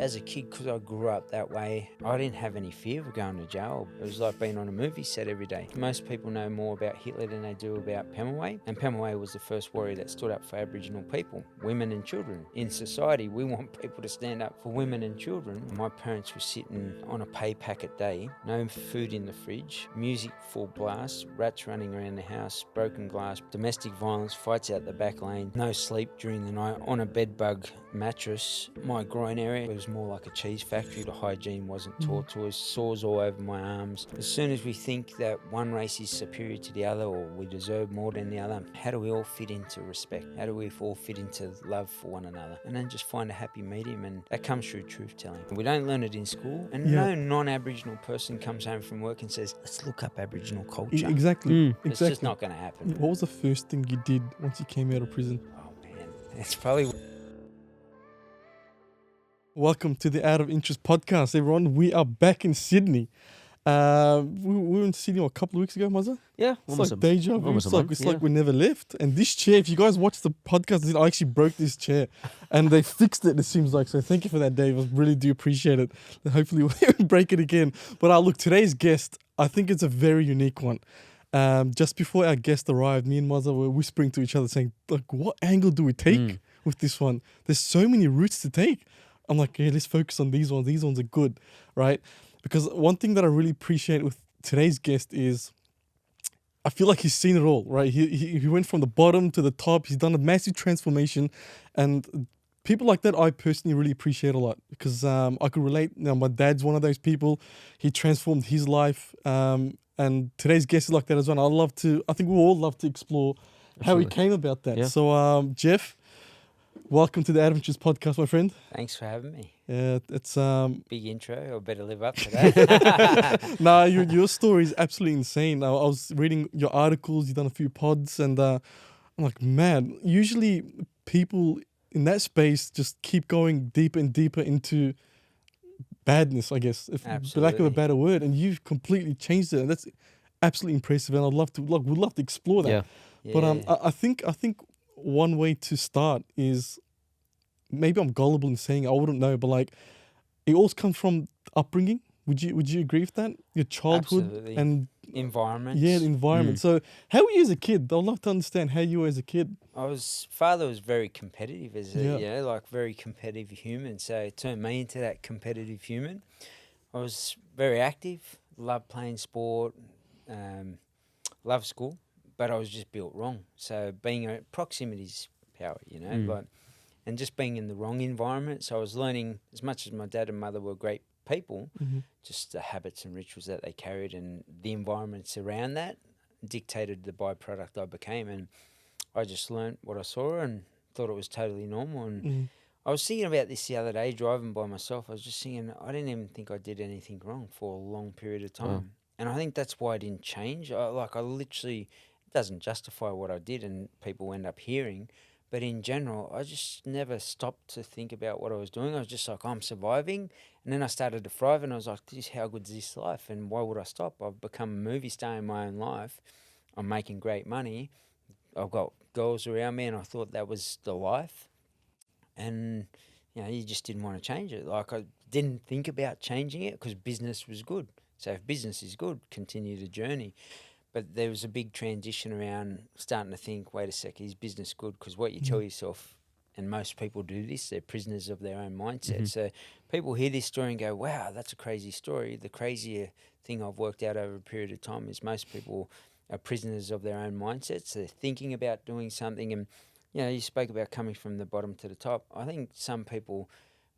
As a kid, because I grew up that way, I didn't have any fear of going to jail. It was like being on a movie set every day. Most people know more about Hitler than they do about Pamela, and Pamela was the first warrior that stood up for Aboriginal people, women and children. In society, we want people to stand up for women and children. My parents were sitting on a pay packet day, no food in the fridge, music full blast, rats running around the house, broken glass, domestic violence, fights out the back lane, no sleep during the night, on a bedbug mattress. My groin area was more like a cheese factory. The hygiene wasn't taught to us, sores all over my arms. As soon as we think that one race is superior to the other or we deserve more than the other, how do we all fit into respect? How do we all fit into love for one another? And then just find a happy medium, and that comes through truth telling. We don't learn it in school, and no non-Aboriginal person comes home from work and says, let's look up Aboriginal culture. Exactly. It's just not going to happen. What was the first thing you did once you came out of prison? Oh man, it's probably... Welcome to the Out of Interest podcast, everyone. We are back in Sydney. We were in Sydney a couple of weeks ago, Mazza? Yeah. It's like deja vu. It's like we never left. And this chair, if you guys watch the podcast, I actually broke this chair and they fixed it seems like. So thank you for that, Dave. I really do appreciate it. Hopefully we'll break it again. But look, today's guest, I think it's a very unique one. Just before our guest arrived, me and Mazza were whispering to each other saying, like, what angle do we take with this one? There's so many routes to take. I'm like, yeah, let's focus on these ones. These ones are good, right? Because one thing that I really appreciate with today's guest is I feel like he's seen it all, right? He went from the bottom to the top. He's done a massive transformation. And people like that I personally really appreciate a lot because I could relate. You know, my dad's one of those people. He transformed his life. And today's guest is like that as well. I think we all love to explore how he came about that. Yeah. So, Jeff, welcome to the Out of Interest podcast, my friend. Thanks for having me. Yeah, it's big intro. I better live up to that. Nah, your story is absolutely insane. I was reading your articles. You've done a few pods, and I'm like, man. Usually, people in that space just keep going deeper and deeper into badness, I guess, for lack of a better word. And you've completely changed it, and that's absolutely impressive. And we'd love to explore that. Yeah. But I think one way to start is, maybe I'm gullible in saying it, I wouldn't know, but like it all comes from upbringing. Would you agree with that? Your childhood. Absolutely. And environment. Yeah, the environment. So how were you as a kid? I'd love to understand how you were as a kid. Father was very competitive very competitive human. So it turned me into that competitive human. I was very active, loved playing sport, loved school. But I was just built wrong. So proximity's power, and just being in the wrong environment. So I was learning, as much as my dad and mother were great people, just the habits and rituals that they carried and the environments around that dictated the byproduct I became. And I just learned what I saw and thought it was totally normal. And I was thinking about this the other day, driving by myself. I was just thinking, I didn't even think I did anything wrong for a long period of time. And I think that's why I didn't change. I literally... It doesn't justify what I did and people end up hearing, but in general, I just never stopped to think about what I was doing. I was just like, I'm surviving, and then I started to thrive, and I was like, how good is this life, and why would I stop? I've become a movie star in my own life. I'm making great money. I've got girls around me, and I thought that was the life, and you just didn't want to change it. Like, I didn't think about changing it because business was good. So if business is good, continue the journey. But there was a big transition around starting to think, wait a sec, is business good? Because what you tell yourself, and most people do this, they're prisoners of their own mindset. So people hear this story and go, wow, that's a crazy story. The crazier thing I've worked out over a period of time is most people are prisoners of their own mindsets. So they're thinking about doing something. And, you spoke about coming from the bottom to the top. I think some people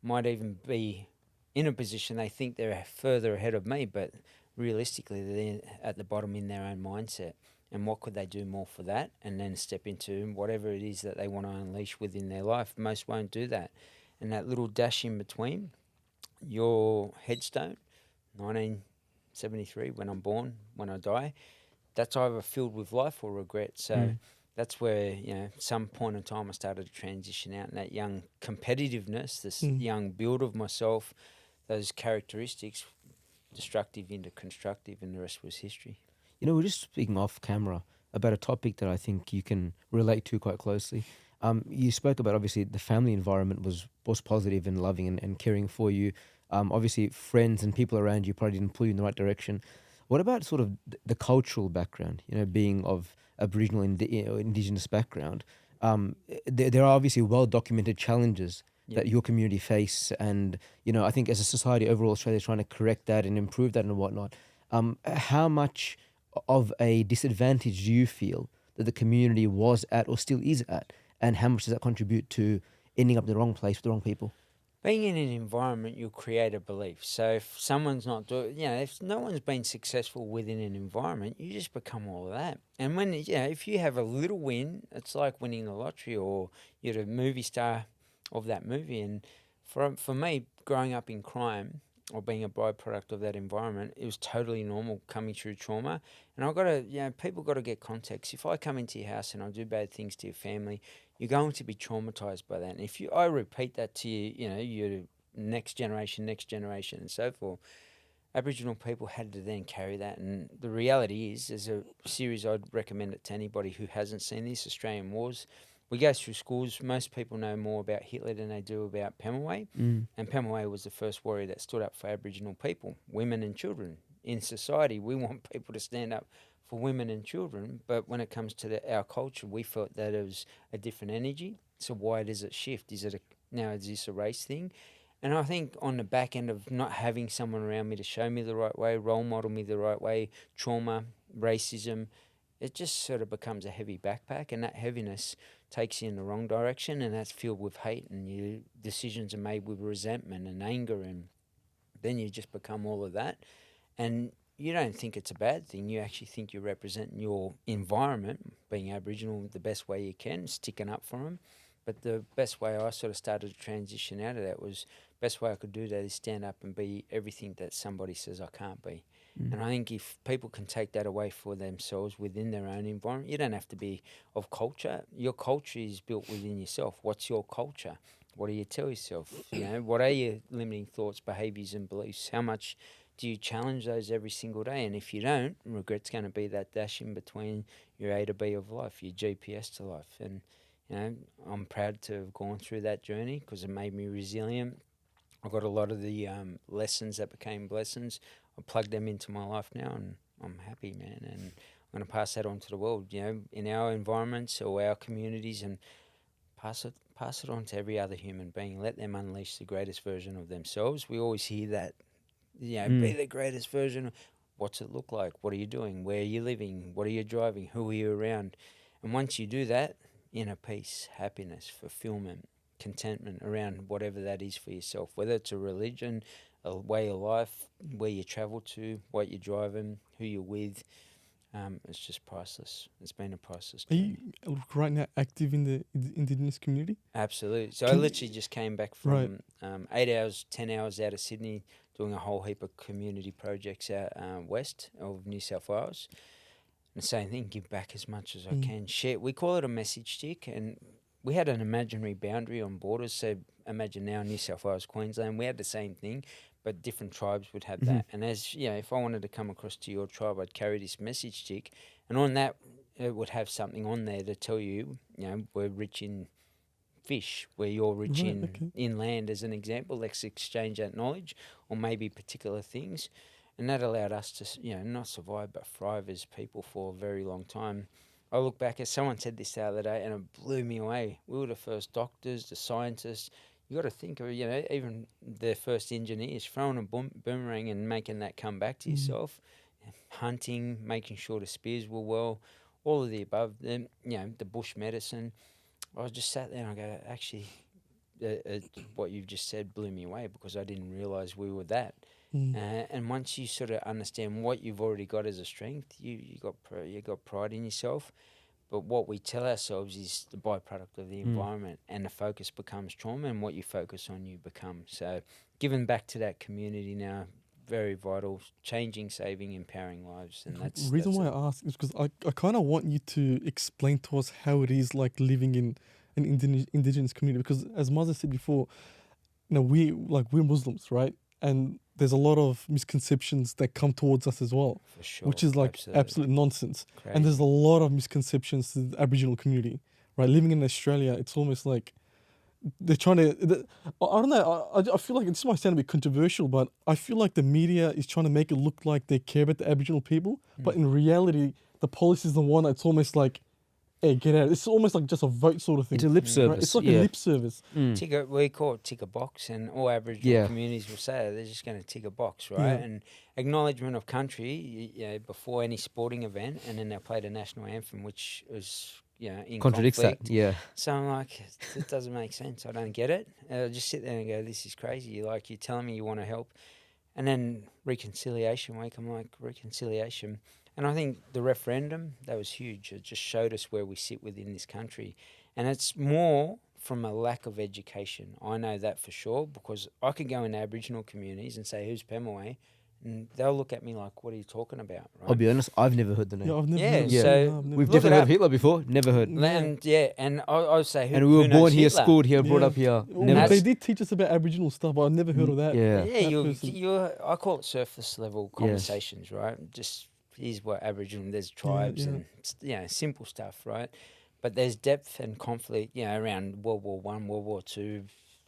might even be in a position they think they're further ahead of me, but realistically they're at the bottom in their own mindset, and what could they do more for that, and then step into whatever it is that they want to unleash within their life. Most won't do that, and that little dash in between, your headstone, 1973, when I'm born, when I die, that's either filled with life or regret. So that's where, some point in time I started to transition out, and that young competitiveness, this young build of myself, those characteristics, destructive into constructive, and the rest was history. We're just speaking off camera about a topic that I think you can relate to quite closely. You spoke about obviously the family environment was positive and loving and caring for you. Obviously, friends and people around you probably didn't pull you in the right direction. What about sort of the cultural background? You know, being of Aboriginal Indigenous background, there are obviously well documented challenges that your community face, and I think as a society overall, Australia is trying to correct that and improve that and whatnot. How much of a disadvantage do you feel that the community was at or still is at, and how much does that contribute to ending up in the wrong place with the wrong people? Being in an environment, you'll create a belief. So if someone's not doing, if no one's been successful within an environment, you just become all of that. And when, if you have a little win, it's like winning the lottery, or you're the movie star of that movie. And for me, growing up in crime or being a byproduct of that environment, it was totally normal coming through trauma. And I've got to, people got to get context. If I come into your house and I do bad things to your family, you're going to be traumatized by that. And if I repeat that to you, your next generation, and so forth, Aboriginal people had to then carry that. And the reality is, there's a series I'd recommend it to anybody who hasn't seen this, Australian Wars. We go through schools. Most people know more about Hitler than they do about Pamela. And Pamela was the first warrior that stood up for Aboriginal people, women and children. In society, we want people to stand up for women and children, but when it comes to our culture, we felt that it was a different energy. So why does it shift? Is this a race thing? And I think on the back end of not having someone around me to show me the right way, role model me the right way, trauma, racism, it just sort of becomes a heavy backpack, and that heaviness takes you in the wrong direction, and that's filled with hate, and your decisions are made with resentment and anger, and then you just become all of that. And you don't think it's a bad thing. You actually think you're representing your environment, being Aboriginal the best way you can, sticking up for them. But the best way I sort of started to transition out of that was, best way I could do that is stand up and be everything that somebody says I can't be. And I think if people can take that away for themselves within their own environment, you don't have to be of culture. Your culture is built within yourself. What's your culture? What do you tell yourself? What are your limiting thoughts, behaviours and beliefs? How much do you challenge those every single day? And if you don't, regret's going to be that dash in between your A to B of life, your GPS to life. And, I'm proud to have gone through that journey because it made me resilient. I got a lot of the lessons that became blessings. I plugged them into my life now, and I'm happy, man. And I'm going to pass that on to the world, in our environments or our communities, and pass it on to every other human being. Let them unleash the greatest version of themselves. We always hear that, be the greatest version. What's it look like? What are you doing? Where are you living? What are you driving? Who are you around? And once you do that, inner peace, happiness, fulfillment, contentment around whatever that is for yourself, whether it's a religion, a way of life, where you travel to, what you're driving, who you're with, it's just priceless. It's been a priceless journey. Are you right now active in the Indigenous community? Absolutely. So I literally just came back from 8 hours, 10 hours out of Sydney, doing a whole heap of community projects out west of New South Wales. And the same thing, give back as much as I can. Share. We call it a message stick, and we had an imaginary boundary on borders. So imagine now New South Wales, Queensland, we had the same thing, but different tribes would have that. And as if I wanted to come across to your tribe, I'd carry this message stick, and on that it would have something on there to tell you, we're rich in fish, where you're rich in land, as an example. Let's exchange that knowledge, or maybe particular things. And that allowed us to, not survive but thrive as people for a very long time. I look back, as someone said this the other day, and it blew me away. We were the first doctors, the scientists. You got to think of, even the first engineers, throwing a boomerang and making that come back to yourself. Hunting, making sure the spears were well, all of the above. Then, the bush medicine. I just sat there and I go, actually, what you've just said blew me away, because I didn't realise we were that. And once you sort of understand what you've already got as a strength, you got pride in yourself. But what we tell ourselves is the byproduct of the environment, and the focus becomes trauma, and what you focus on, you become. So giving back to that community now, very vital, changing, saving, empowering lives. And that's the reason why I ask is because I kind of want you to explain to us how it is like living in an Indigenous community, because as Maza said before, we're Muslims, right? And there's a lot of misconceptions that come towards us as well, for sure, which is like absolute nonsense. Crazy. And there's a lot of misconceptions to the Aboriginal community, right? Living in Australia, it's almost like they're trying to. I don't know. I feel like this might sound a bit controversial, but I feel like the media is trying to make it look like they care about the Aboriginal people, but in reality, the police is the one that's almost like, "Hey, get out!" It's almost like just a vote sort of thing. It's a lip service. Right? It's like a lip service. We call it tick a box, and all Aboriginal communities will say they're just going to tick a box, right? And acknowledgement of country, before any sporting event, and then they played a national anthem, which was in contradicts conflict. that. Yeah. So I'm like, it doesn't make sense. I don't get it. I just sit there and go, this is crazy. Like, you're telling me you want to help, and then Reconciliation Week, I'm like, reconciliation. And I think the referendum, that was huge. It just showed us where we sit within this country. And it's more from a lack of education. I know that for sure, because I could go in Aboriginal communities and say, who's Pamela? And they'll look at me like, what are you talking about? Right? I'll be honest, I've never heard the name. Yeah, I've never. Yeah, heard of so it. No, I've never We've look definitely it heard up. of Hitler before. Never heard. And I'll say, who, And we were who knows born here, Hitler? schooled here, brought up here. Well, Never. they did teach us about Aboriginal stuff, but I've never heard of that. Yeah. Yeah, That person. I call it surface level conversations, right? Just here's what Aboriginal, there's tribes and simple stuff, right? But there's depth and conflict, around World War One, World War Two,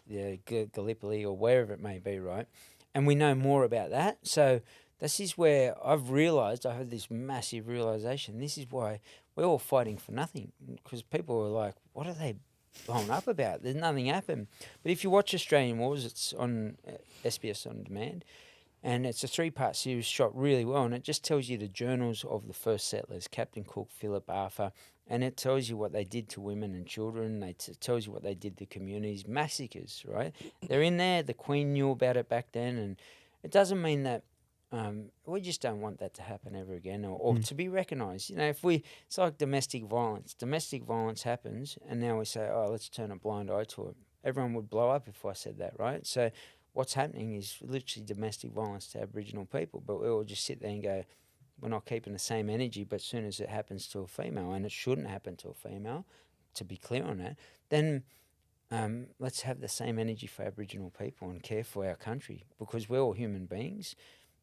Gallipoli or wherever it may be, right? And we know more about that. So this is where I've realised, I had this massive realisation, this is why we're all fighting for nothing, because people are like, what are they blown up about? There's nothing happened. But if you watch Australian Wars, it's on SBS On Demand, and it's a 3-part series shot really well, and it just tells you the journals of the first settlers, Captain Cook, Philip Arthur, and it tells you what they did to women and children. It tells you what they did to communities, massacres, right? They're in there. The Queen knew about it back then, and it doesn't mean that we just don't want that to happen ever again, or to be recognised. It's like domestic violence. Domestic violence happens, and now we say, oh, let's turn a blind eye to it. Everyone would blow up if I said that, right? So what's happening is literally domestic violence to Aboriginal people, but we all just sit there and go, we're not keeping the same energy, but as soon as it happens to a female, and it shouldn't happen to a female, to be clear on that, then let's have the same energy for Aboriginal people and care for our country, because we're all human beings,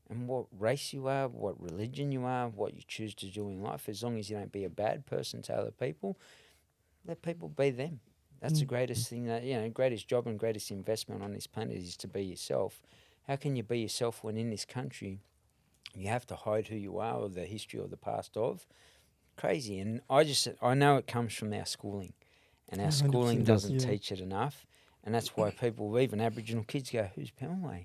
and what race you are, what religion you are, what you choose to do in life, as long as you don't be a bad person to other people, let people be them. That's the greatest thing, greatest job and greatest investment on this planet is to be yourself. How can you be yourself when in this country you have to hide who you are or the history or the past of? Crazy. And I know it comes from our schooling, and our schooling doesn't teach it enough. And that's why people, even Aboriginal kids, go, who's Pamela?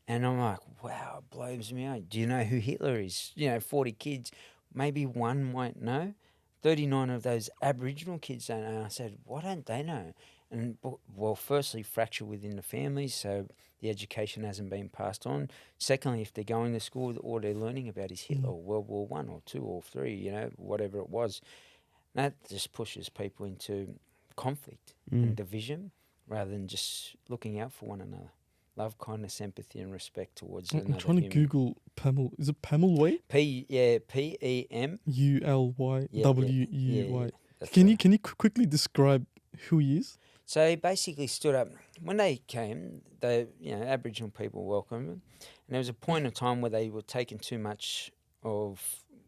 And I'm like, wow, it blows me out. Do you know who Hitler is? 40 kids, maybe one might know. 39 of those Aboriginal kids don't know. And I said, why don't they know? And, well, firstly, fracture within the families, so the education hasn't been passed on. Secondly, if they're going to school, all they're learning about is Hitler, World War One or Two or Three, whatever it was. That just pushes people into conflict and division rather than just looking out for one another. Love, kindness, empathy, and respect towards another I'm trying to Google Pamela. Is it Pamela? P-E-M. U-L-Y-W-U-Y. Can you quickly describe who he is? So he basically stood up. When they came, Aboriginal people welcomed him. And there was a point in time where they were taking too much of...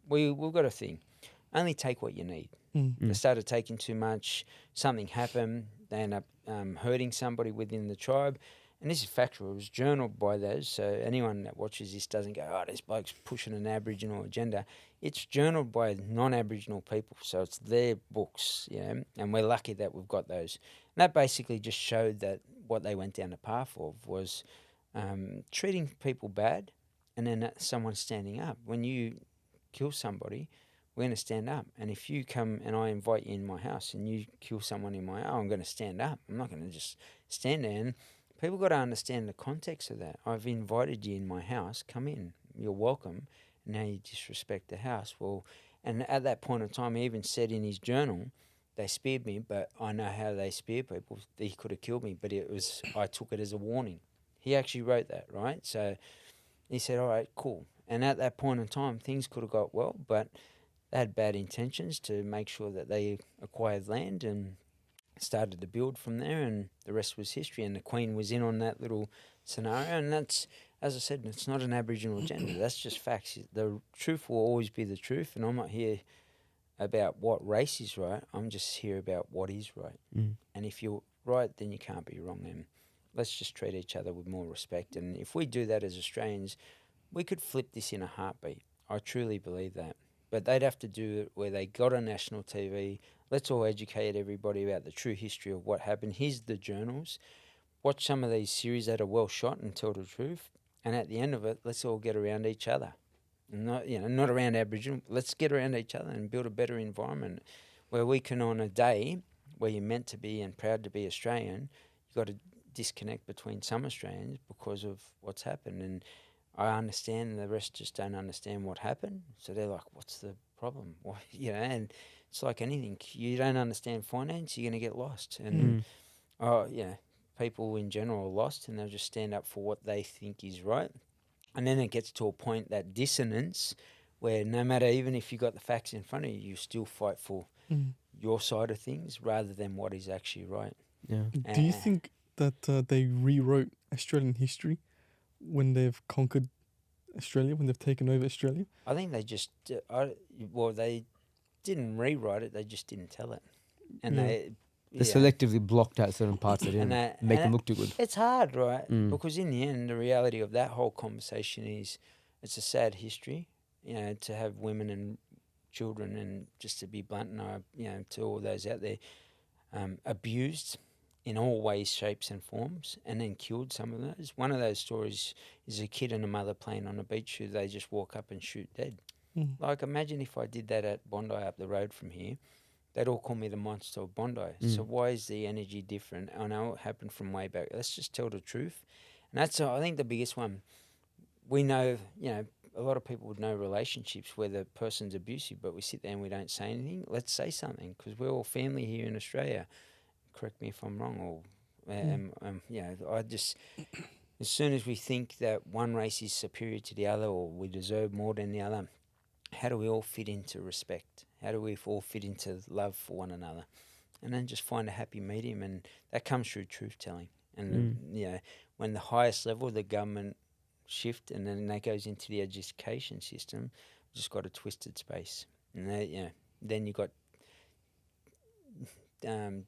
We've got a thing. Only take what you need. They started taking too much. Something happened. They end up hurting somebody within the tribe. And this is factual. It was journaled by those. So anyone that watches this doesn't go, oh, this bloke's pushing an Aboriginal agenda. It's journaled by non-Aboriginal people. So it's their books, and we're lucky that we've got those. And that basically just showed that what they went down the path of was treating people bad and then someone standing up. When you kill somebody, we're going to stand up. And if you come and I invite you in my house and you kill someone in my house, I'm going to stand up. I'm not going to just stand there. And people got to understand the context of that. I've invited you in my house. Come in. You're welcome. Now you disrespect the house. Well, and at that point in time, he even said in his journal, they speared me, but I know how they spear people. He could have killed me, but I took it as a warning. He actually wrote that, right? So he said, all right, cool. And at that point in time, things could have got well, but they had bad intentions to make sure that they acquired land and started to build from there, and the rest was history. And the Queen was in on that little scenario, and that's, as I said, it's not an Aboriginal agenda. That's just facts. The truth will always be the truth, and I'm not here about what race is right. I'm just here about what is right. And if you're right, then you can't be wrong. Then let's just treat each other with more respect. And if we do that as Australians, we could flip this in a heartbeat. I truly believe that. But they'd have to do it where they got on national TV. Let's all educate everybody about the true history of what happened. Here's the journals. Watch some of these series that are well shot and tell the truth. And at the end of it, let's all get around each other. Not, not around Aboriginal. Let's get around each other and build a better environment where we can, on a day where you're meant to be and proud to be Australian, you've got to disconnect between some Australians because of what's happened. And I understand the rest just don't understand what happened. So they're like, what's the problem? Why? And it's like anything. You don't understand finance, you're going to get lost. And, people in general are lost and they'll just stand up for what they think is right. And then it gets to a point, that dissonance, where no matter, even if you got the facts in front of you, you still fight for your side of things rather than what is actually right. Yeah. Do you think that they rewrote Australian history when they've conquered Australia, when they've taken over Australia? I think they just, they didn't rewrite it, they just didn't tell it. And they selectively blocked out certain parts that didn't make them look too good. It's hard, right? Because in the end, the reality of that whole conversation is it's a sad history, to have women and children, and just to be blunt, and to all those out there, abused in all ways, shapes and forms, and then killed, some of those. One of those stories is a kid and a mother playing on a beach who they just walk up and shoot dead. Like, imagine if I did that at Bondi up the road from here. They'd all call me the monster of Bondi. So why is the energy different? I know it happened from way back. Let's just tell the truth. And that's, I think, the biggest one. We know, a lot of people would know relationships where the person's abusive, but we sit there and we don't say anything. Let's say something, because we're all family here in Australia. Correct me if I'm wrong. I just, as soon as we think that one race is superior to the other or we deserve more than the other, how do we all fit into respect? How do we all fit into love for one another? And then just find a happy medium, and that comes through truth-telling. And, when the highest level of the government shift and then that goes into the education system, just got a twisted space. And, then you got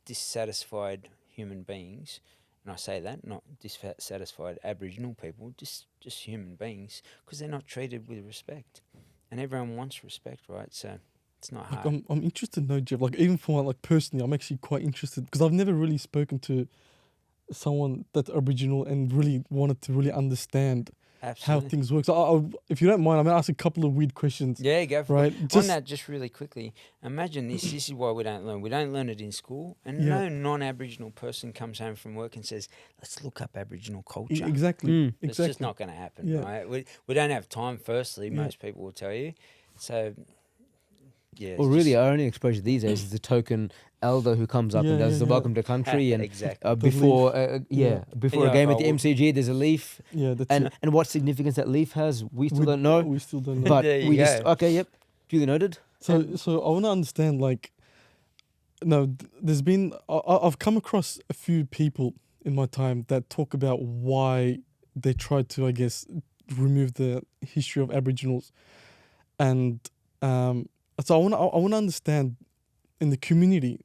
dissatisfied human beings, and I say that, not dissatisfied Aboriginal people, just human beings, because they're not treated with respect. And everyone wants respect, right? So it's not hard. I'm interested to know, Jeff, even for personally, I'm actually quite interested, because I've never really spoken to someone that's Aboriginal and really wanted to really understand how things work. So if you don't mind, I'm going to ask a couple of weird questions. Yeah, go for it. On that, just really quickly, imagine this. This is why we don't learn. We don't learn it in school. And no non-Aboriginal person comes home from work and says, let's look up Aboriginal culture. Exactly. It's just not going to happen, right? We don't have time, firstly, most people will tell you. So, yeah. Well, really, our only exposure these days is the token elder who comes up and does the welcome to country, and before a game at the MCG, there's a leaf. Yeah, and what significance that leaf has, we still don't know. We still don't know. But we just duly noted. So I want to understand, there's been I've come across a few people in my time that talk about why they tried to, I guess, remove the history of Aboriginals, and so I want to understand, in the community,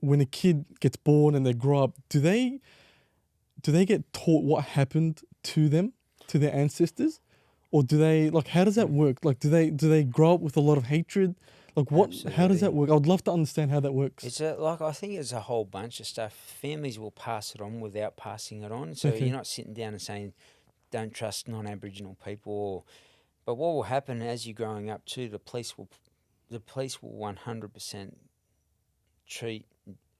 when a kid gets born and they grow up, do they get taught what happened to them, to their ancestors, or do they how does that work? Do they grow up with a lot of hatred? Absolutely. How does that work? I'd love to understand how that works. It's I think it's a whole bunch of stuff. Families will pass it on without passing it on. So you're not sitting down and saying, don't trust non-Aboriginal people. But what will happen as you're growing up too, the police will 100% treat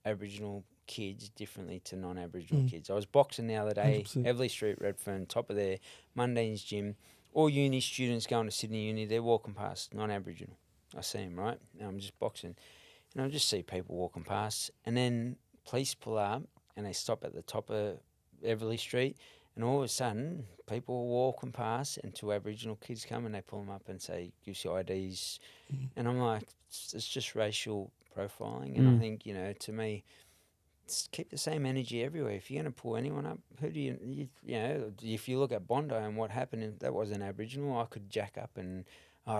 Aboriginal kids differently to non-Aboriginal kids. I was boxing the other day, 100%. Everleigh Street, Redfern, top of their Mundane's gym. All uni students going to Sydney Uni, they're walking past non-Aboriginal. I see them, right? And I'm just boxing. And I just see people walking past. And then police pull up and they stop at the top of Everleigh Street. And all of a sudden, people are walking past and two Aboriginal kids come and they pull them up and say, give us your IDs. And I'm like, it's just racial profiling. And I think, to me, keep the same energy everywhere. If you're going to pull anyone up, who do you if you look at Bondi and what happened, that wasn't Aboriginal, I could jack up and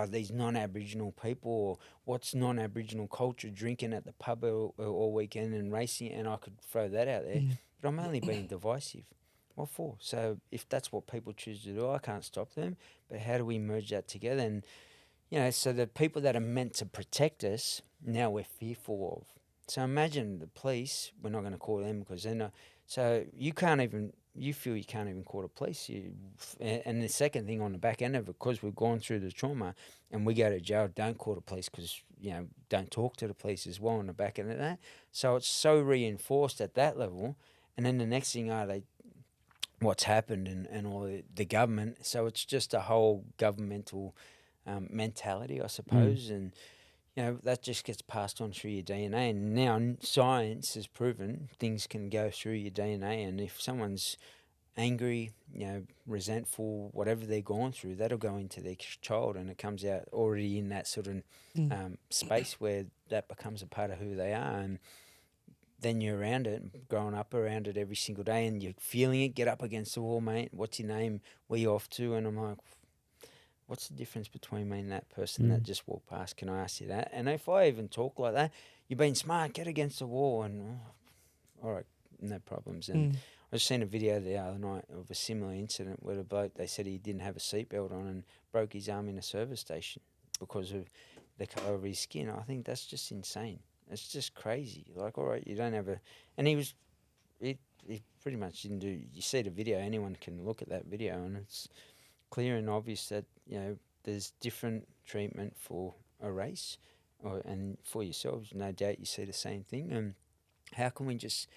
these non-Aboriginal people, or what's non-Aboriginal culture, drinking at the pub all weekend and racing, and I could throw that out there. But I'm only being divisive. What for? So if that's what people choose to do, I can't stop them. But how do we merge that together? And, so the people that are meant to protect us, now we're fearful of. So imagine the police, we're not going to call them because they're not. So you feel you can't even call the police. And the second thing on the back end of it, because we've gone through the trauma and we go to jail, don't call the police because, don't talk to the police as well on the back end of that. So it's so reinforced at that level. And then the next thing what's happened and all the government. So it's just a whole governmental mentality, I suppose. And, that just gets passed on through your DNA. And now science has proven things can go through your DNA. And if someone's angry, resentful, whatever they're going through, that'll go into their child, and it comes out already in that sort of space where that becomes a part of who they are. And then you're around it, growing up around it every single day, and you're feeling it. Get up against the wall, mate. What's your name? Where you off to? And I'm like, what's the difference between me and that person that just walked past? Can I ask you that? And if I even talk like that, you're being smart, get against the wall, and all right, no problems. And I just seen a video the other night of a similar incident where the bloke, they said he didn't have a seatbelt on and broke his arm in a service station because of the colour of his skin. I think that's just insane. It's just crazy. Like, all right, you don't have and he pretty much didn't do, you see the video, anyone can look at that video, and it's clear and obvious that, there's different treatment for a race and for yourselves. No doubt you see the same thing. And how can we just,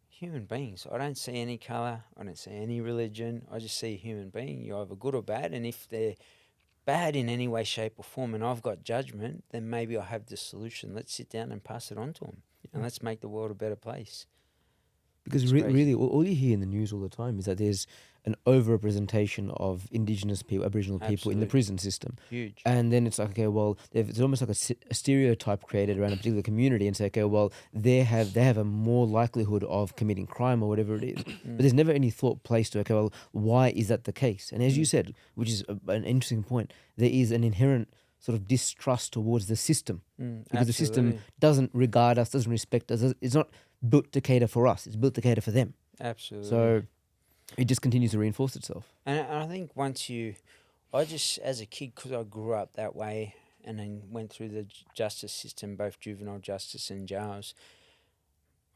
human beings, I don't see any colour, I don't see any religion, I just see a human being. You're either good or bad, and if they're bad in any way, shape or form and I've got judgment, then maybe I have the solution. Let's sit down and pass it on to them, and let's make the world a better place. Because really, all you hear in the news all the time is that there's an overrepresentation of Indigenous people, Aboriginal people in the prison system. Huge. And then it's like, okay, well, it's almost like a stereotype created around a particular community, and say, okay, well, they have a more likelihood of committing crime or whatever it is. But there's never any thought placed to, okay, well, why is that the case? And as you said, which is an interesting point, there is an inherent sort of distrust towards the system, because the system doesn't regard us, doesn't respect us. It's not built to cater for us, it's built to cater for them. Absolutely. So it just continues to reinforce itself. And I think I just, as a kid, because I grew up that way and then went through the justice system, both juvenile justice and jails,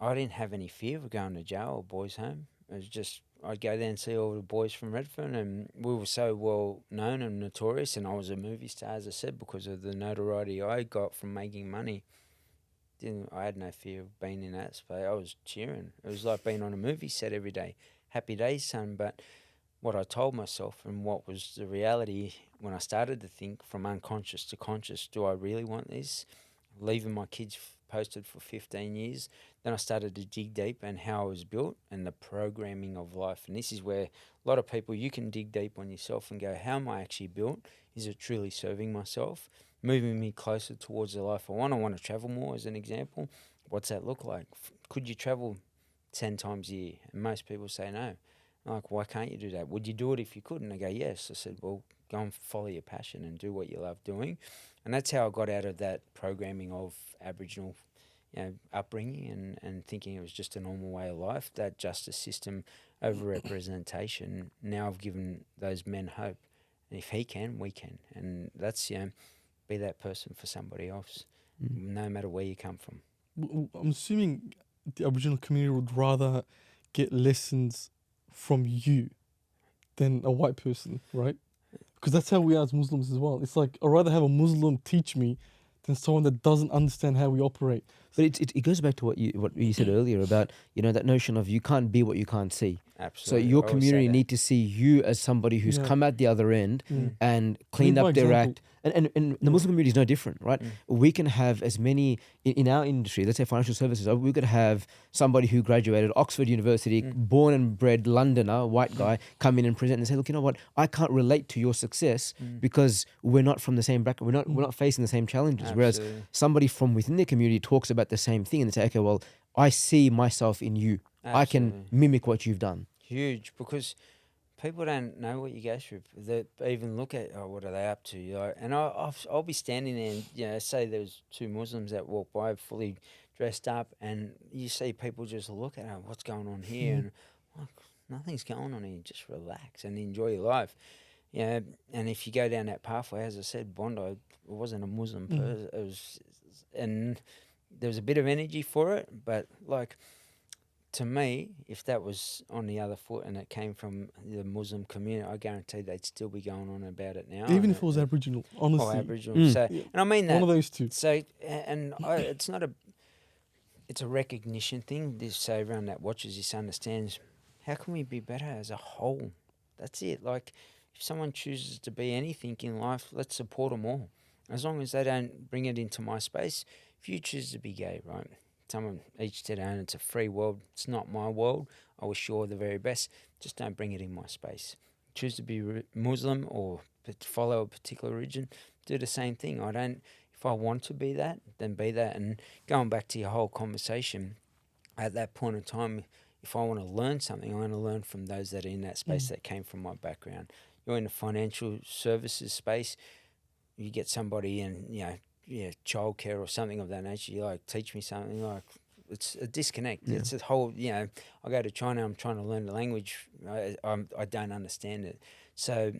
I didn't have any fear of going to jail or boys' home. It was just, I'd go there and see all the boys from Redfern, and we were so well known and notorious, and I was a movie star, as I said, because of the notoriety I got from making money. I had no fear of being in that space. I was cheering. It was like being on a movie set every day. Happy days, son. But what I told myself and what was the reality when I started to think from unconscious to conscious, do I really want this? Leaving my kids posted for 15 years. Then I started to dig deep and how I was built and the programming of life. And this is where a lot of people, you can dig deep on yourself and go, how am I actually built? Is it truly serving myself? Moving me closer towards the life I want. I want to travel more, as an example. What's that look like? Could you travel 10 times a year? And most people say no. I'm like, why can't you do that? Would you do it if you could? And they go, yes. I said, well, go and follow your passion and do what you love doing. And that's how I got out of that programming of Aboriginal upbringing and thinking it was just a normal way of life. That justice system over-representation, now I've given those men hope. And if he can, we can. And that's, be that person for somebody else, no matter where you come from. I'm assuming the Aboriginal community would rather get lessons from you than a white person, right? Because that's how we are as Muslims as well. It's like, I'd rather have a Muslim teach me than someone that doesn't understand how we operate. But it goes back to what you said earlier about, that notion of you can't be what you can't see. Absolutely. So your community need to see you as somebody who's come out the other end and cleaned up their act. And the Muslim community is no different, right? We can have as many, in our industry, let's say financial services, we could have somebody who graduated Oxford University, born and bred Londoner, white guy, come in and present and say, look, you know what, I can't relate to your success because we're not from the same background, we're not facing the same challenges. Absolutely. Whereas somebody from within the community talks about the same thing and they say, okay, well, I see myself in you. Absolutely. I can mimic what you've done. Huge, because people don't know what you go through. They even look at, oh, what are they up to? And I'll be standing there and, say there's two Muslims that walk by fully dressed up, and you see people just look at, what's going on here? And like, nothing's going on here. Just relax and enjoy your life. And if you go down that pathway, as I said, Bondi, it wasn't a Muslim person. It was, and there was a bit of energy for it, but like, to me, if that was on the other foot and it came from the Muslim community, I guarantee they'd still be going on about it now. Even if it was Aboriginal, honestly. Oh, Aboriginal. So, and I mean that. One of those two. So, it's not it's a recognition thing. So everyone that watches this understands, how can we be better as a whole? That's it. Like, if someone chooses to be anything in life, let's support them all. As long as they don't bring it into my space. If you choose to be gay, right? Someone, each to their own. It's a free world. It's not my world. I wish you all the very best. Just don't bring it in my space. Choose to be Muslim or follow a particular religion. Do the same thing. If I want to be that, then be that. And going back to your whole conversation, at that point in time, if I want to learn something, I want to learn from those that are in that space that came from my background. You're in the financial services space. You get somebody in, childcare or something of that nature. You like, teach me something. Like, it's a disconnect. Yeah. It's a whole. I go to China. I'm trying to learn the language. I don't understand it. So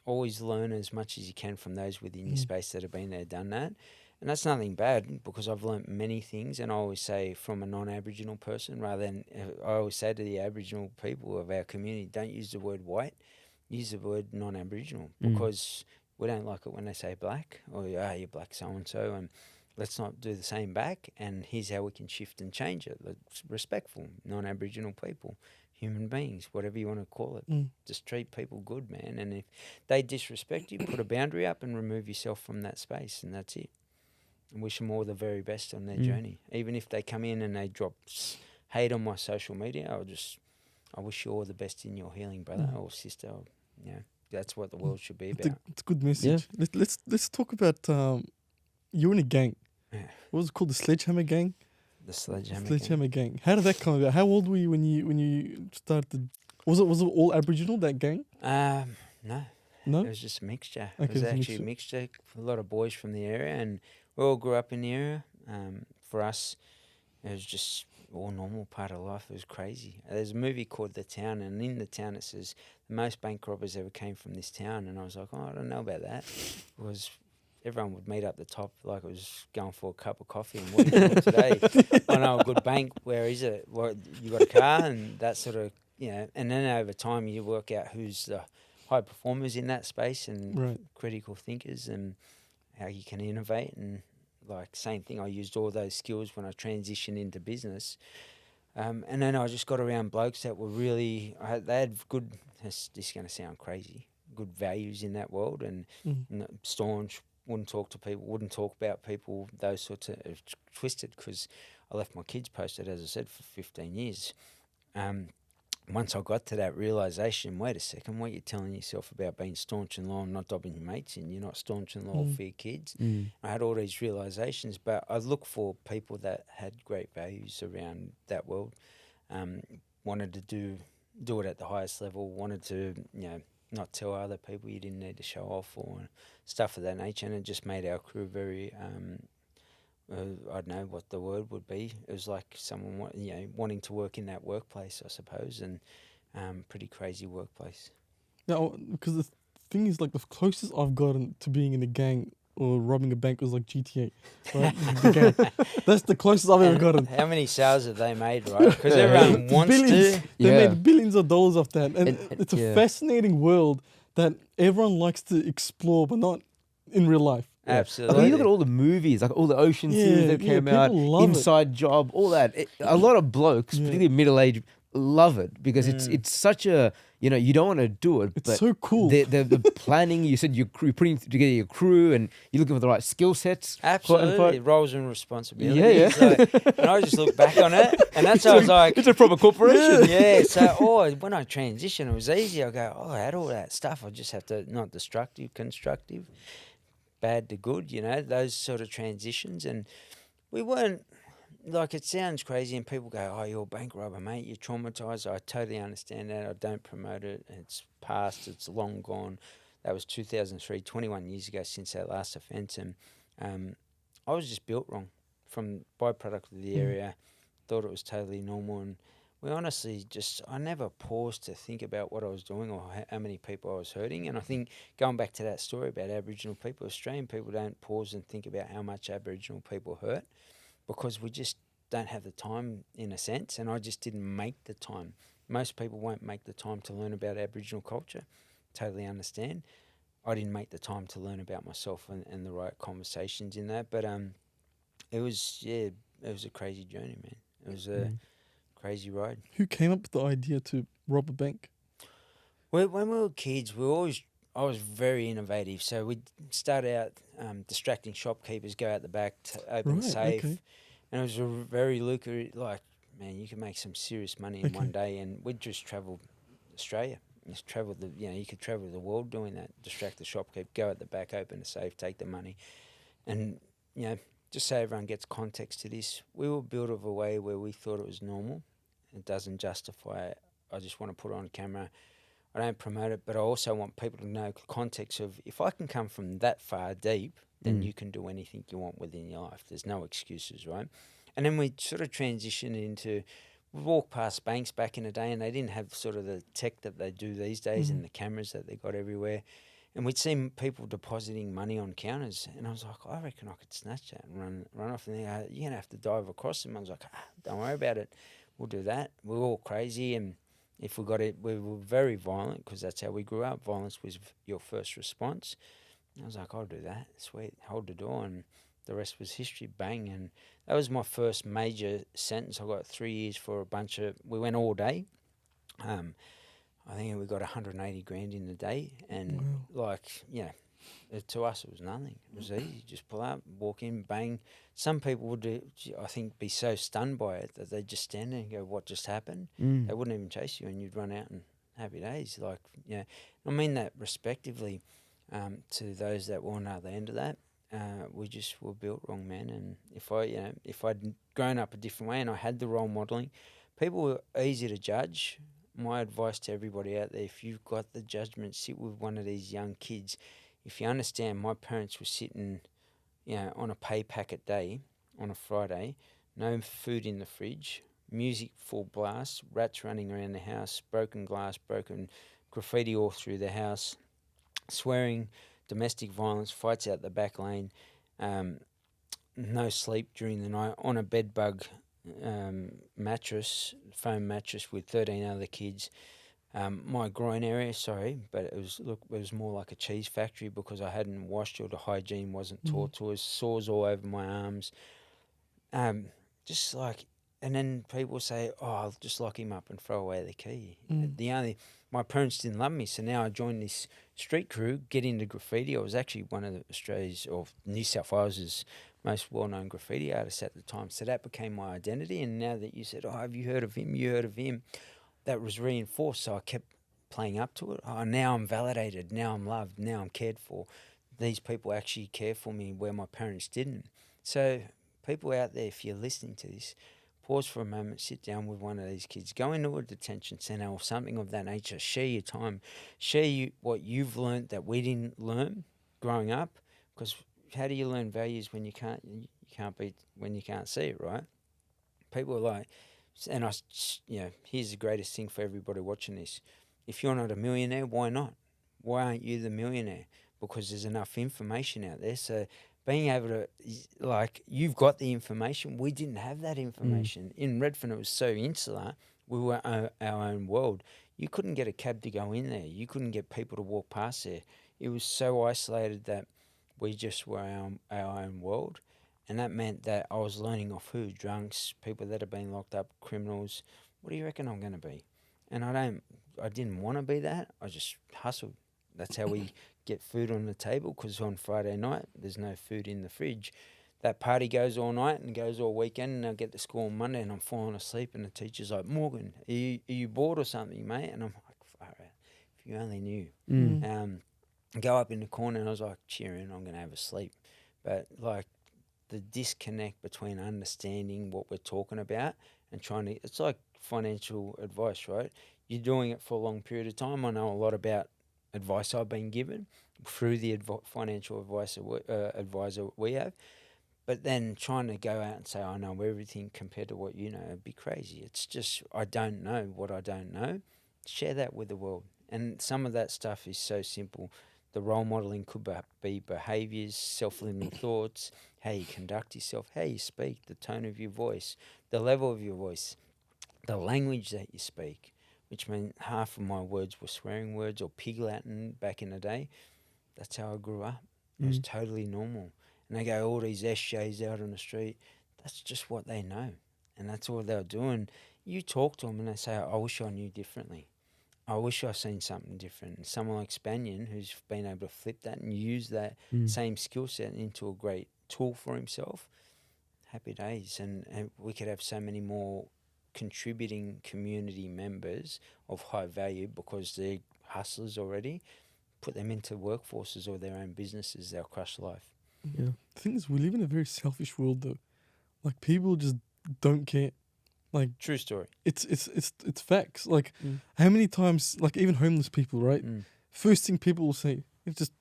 always learn as much as you can from those within your space that have been there, done that. And that's nothing bad, because I've learnt many things. And I always say, from a non-Aboriginal person, rather than, I always say to the Aboriginal people of our community, don't use the word white, use the word non-Aboriginal, because we don't like it when they say black, or you're black so-and-so, and let's not do the same back. And here's how we can shift and change it. It's respectful, non-Aboriginal people, human beings, whatever you want to call it. Just treat people good, man. And if they disrespect you, put a boundary up and remove yourself from that space, and that's it. And wish them all the very best on their journey. Even if they come in and they drop hate on my social media, I wish you all the best in your healing, brother or sister. That's what the world should be about. It's a good message. Yeah. Let's talk about you're in a gang. Yeah. What was it called? The Sledgehammer Gang. The Sledgehammer Gang. How did that come about? How old were you when you started? Was it all Aboriginal, that gang? No. No. It was just a mixture. Okay, it was actually a mixture. A lot of boys from the area, and we all grew up in the area. For us, it was just all normal part of life. It was crazy. There's a movie called The Town, and in The Town it says the most bank robbers ever came from this town. And I was like, I don't know about that. Because everyone would meet up the top like it was going for a cup of coffee. And what are you doing today? I know a good bank. Where is it? Well, you got a car, and that sort of, and then over time you work out who's the high performers in that space, and critical thinkers, and how you can innovate. And like, same thing, I used all those skills when I transitioned into business. And then I just got around blokes that were really, they had good, this is going to sound crazy, good values in that world, and staunch, wouldn't talk to people, wouldn't talk about people, those sorts of, twisted, because I left my kids posted, as I said, for 15 years. Once I got to that realisation, wait a second, what you're telling yourself about being staunch and loyal, not dobbing your mates in, you're not staunch and loyal for your kids. I had all these realisations, but I looked for people that had great values around that world, wanted to do it at the highest level, wanted to, not tell other people you didn't need to show off or stuff of that nature, and it just made our crew very... I don't know what the word would be. It was like someone, wanting to work in that workplace, I suppose, and pretty crazy workplace. Yeah, because the thing is, like, the closest I've gotten to being in a gang or robbing a bank was like GTA, right? The gang. That's the closest I've ever gotten. How many sales have they made, right? Because everyone wants billions. to. They made billions of dollars off that, and it's a fascinating world that everyone likes to explore, but not in real life. Absolutely. Like, when you look at all the movies, like all the Ocean series that came out, Inside Job, all that. A lot of blokes, particularly middle-aged, love it because it's such a, you don't want to do it. It's but so cool. The planning, you said you're putting together your crew and you're looking for the right skill sets. Absolutely. Roles and responsibilities. Yeah. And I just look back on it, and that's how I was like... It's a proper corporation. So when I transitioned, it was easy. I go, I had all that stuff. I just have to, not destructive, constructive, bad to good, those sort of transitions. And we weren't, like, it sounds crazy and people go, oh, you're a bank robber, mate, you're traumatised. I totally understand that. I don't promote it. It's past. It's long gone. That was 2003, 21 years ago since that last offence. And I was just built wrong from byproduct of the area. Thought it was totally normal. And we honestly I never paused to think about what I was doing or how many people I was hurting. And I think going back to that story about Aboriginal people, Australian people don't pause and think about how much Aboriginal people hurt, because we just don't have the time, in a sense, and I just didn't make the time. Most people won't make the time to learn about Aboriginal culture. Totally understand. I didn't make the time to learn about myself and the right conversations in that. But it was a crazy journey, man. It was a crazy ride. Who came up with the idea to rob a bank? When we were kids, I was very innovative. So we'd start out distracting shopkeepers, go out the back to open the safe. Okay. And it was a very lucrative, like, man, you could make some serious money in one day. And we'd just travel Australia. Just travel you could travel the world doing that. Distract the shopkeeper, go at the back, open the safe, take the money. And, just so everyone gets context to this, we were built of a way where we thought it was normal. It doesn't justify it. I just want to put it on camera. I don't promote it, but I also want people to know context of, if I can come from that far deep, then you can do anything you want within your life. There's no excuses, right? And then we sort of transitioned into, we walked past banks back in the day and they didn't have sort of the tech that they do these days and the cameras that they got everywhere. And we'd see people depositing money on counters. And I was like, I reckon I could snatch that and run off. And they go, you're going to have to dive across them. I was like, don't worry about it. We'll do that. We were all crazy. And if we got it, we were very violent, because that's how we grew up. Violence was your first response. And I was like, I'll do that. Sweet. Hold the door. And the rest was history. Bang. And that was my first major sentence. I got 3 years for a bunch of, we went all day. I think we got 180 grand in the day. And to us it was nothing. It was easy. Just pull up, walk in, bang. Some people would, I think, be so stunned by it that they'd just stand there and go, what just happened? They wouldn't even chase you and you'd run out and happy days. I mean that respectively to those that were on the other end of that. We just were built wrong, man. And if I'd grown up a different way and I had the role modelling, people were easy to judge. My advice to everybody out there, if you've got the judgment, sit with one of these young kids. If you understand, my parents were sitting, on a pay packet day on a Friday, no food in the fridge, music full blast, rats running around the house, broken glass, broken graffiti all through the house, swearing, domestic violence, fights out the back lane, no sleep during the night, on a bed bug mattress, foam mattress with 13 other kids. My groin area, but it was more like a cheese factory because I hadn't washed, or the hygiene wasn't taught to us. Sores all over my arms. And then people say, oh, I'll just lock him up and throw away the key. My parents didn't love me, so now I joined this street crew, get into graffiti. I was actually one of Australia's, or New South Wales' most well-known graffiti artists at the time. So that became my identity. And now that you said, oh, have you heard of him? You heard of him. That was reinforced. So I kept playing up to it. Oh, now I'm validated. Now I'm loved. Now I'm cared for. These people actually care for me where my parents didn't. So people out there, if you're listening to this, pause for a moment, sit down with one of these kids, go into a detention centre or something of that nature, share your time, share what you've learned that we didn't learn growing up, because how do you learn values when you can't see it, right? People are like, and here's the greatest thing for everybody watching this. If you're not a millionaire, why not? Why aren't you the millionaire? Because there's enough information out there. So being able to, you've got the information. We didn't have that information. In Redfern, it was so insular. We were our own world. You couldn't get a cab to go in there. You couldn't get people to walk past there. It was so isolated that we just were our own world. And that meant that I was learning off who? Drunks, people that have been locked up, criminals. What do you reckon I'm going to be? And I didn't want to be that. I just hustled. That's how we get food on the table, because on Friday night, there's no food in the fridge. That party goes all night and goes all weekend, and I get to school on Monday and I'm falling asleep and the teacher's like, Morgan, are you bored or something, mate? And I'm like, far out. If you only knew. Go up in the corner and I was like, cheering, I'm going to have a sleep. But the disconnect between understanding what we're talking about and trying to, it's like financial advice, right? You're doing it for a long period of time. I know a lot about advice I've been given through the financial advisor we have. But then trying to go out and say, I know everything compared to what you know, it'd be crazy. It's just, I don't know what I don't know. Share that with the world. And some of that stuff is so simple. The role modeling could be behaviours, self-limiting thoughts, how you conduct yourself, how you speak, the tone of your voice, the level of your voice, the language that you speak, which meant half of my words were swearing words or pig Latin back in the day. That's how I grew up. It was totally normal. And they go, all these SJs out on the street, that's just what they know. And that's all they're doing. You talk to them and they say, I wish I knew differently. I wish I seen something different. And someone like Spanian, who's been able to flip that and use that same skill set into a great tool for himself, happy days. And we could have so many more contributing community members of high value because they're hustlers already. Put them into workforces or their own businesses, they'll crush life. Yeah. The thing is, we live in a very selfish world, though. Like, people just don't care. Like, true story. It's facts. Like, how many times, like, even homeless people, right? First thing people will say is just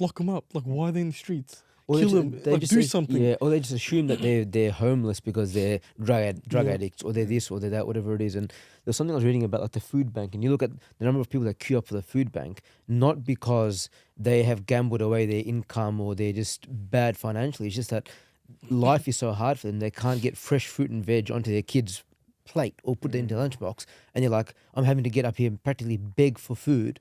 lock them up. Like, why are they in the streets? Or Kill them. Like, do something. Yeah, or they just assume that they're homeless because they're drug addicts, or they're this or they're that, whatever it is. And there's something I was reading about, like the food bank, and you look at the number of people that queue up for the food bank, not because they have gambled away their income or they're just bad financially. It's just that life is so hard for them, they can't get fresh fruit and veg onto their kids' plate or put it into their lunchbox. And you're like, I'm having to get up here and practically beg for food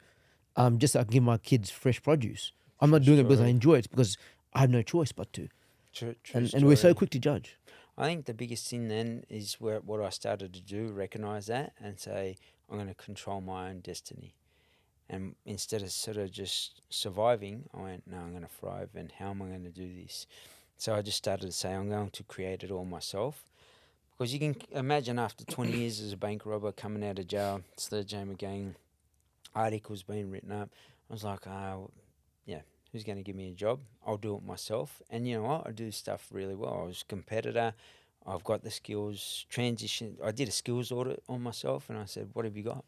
just so I can give my kids fresh produce. I'm not doing it because I enjoy it, it's because I have no choice but to. True and we're so quick to judge. I think the biggest thing then is what I started to do, recognise that and say, I'm going to control my own destiny. And instead of sort of just surviving, I went, no, I'm going to thrive, and how am I going to do this? So I just started to say, I'm going to create it all myself. Because you can imagine after 20 years as a bank robber, coming out of jail, Sledgehammer Gang, articles being written up, I was like, yeah, who's going to give me a job? I'll do it myself. And you know what? I do stuff really well. I was a competitor. I've got the skills. Transition. I did a skills audit on myself, and I said, what have you got?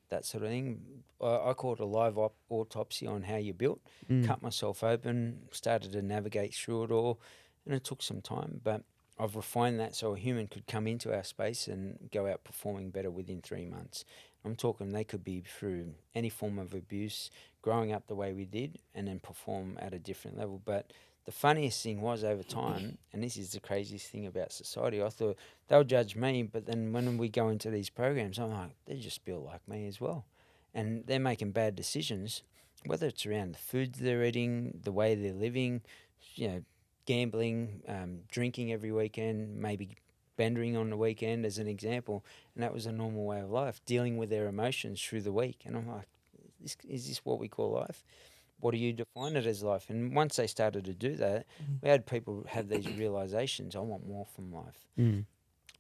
That sort of thing. I call it a live autopsy on how you built. Cut myself open, started to navigate through it all, and it took some time. But I've refined that so a human could come into our space and go out performing better within 3 months. I'm talking they could be through any form of abuse, growing up the way we did, and then perform at a different level. But the funniest thing was over time, and this is the craziest thing about society, I thought they'll judge me, but then when we go into these programs, I'm like, they're just built like me as well. And they're making bad decisions, whether it's around the foods they're eating, the way they're living, you know, gambling, drinking every weekend, maybe bendering on the weekend as an example. And that was a normal way of life, dealing with their emotions through the week. And I'm like, is this what we call life? What do you define it as life? And once they started to do that, we had people have these realizations. I want more from life.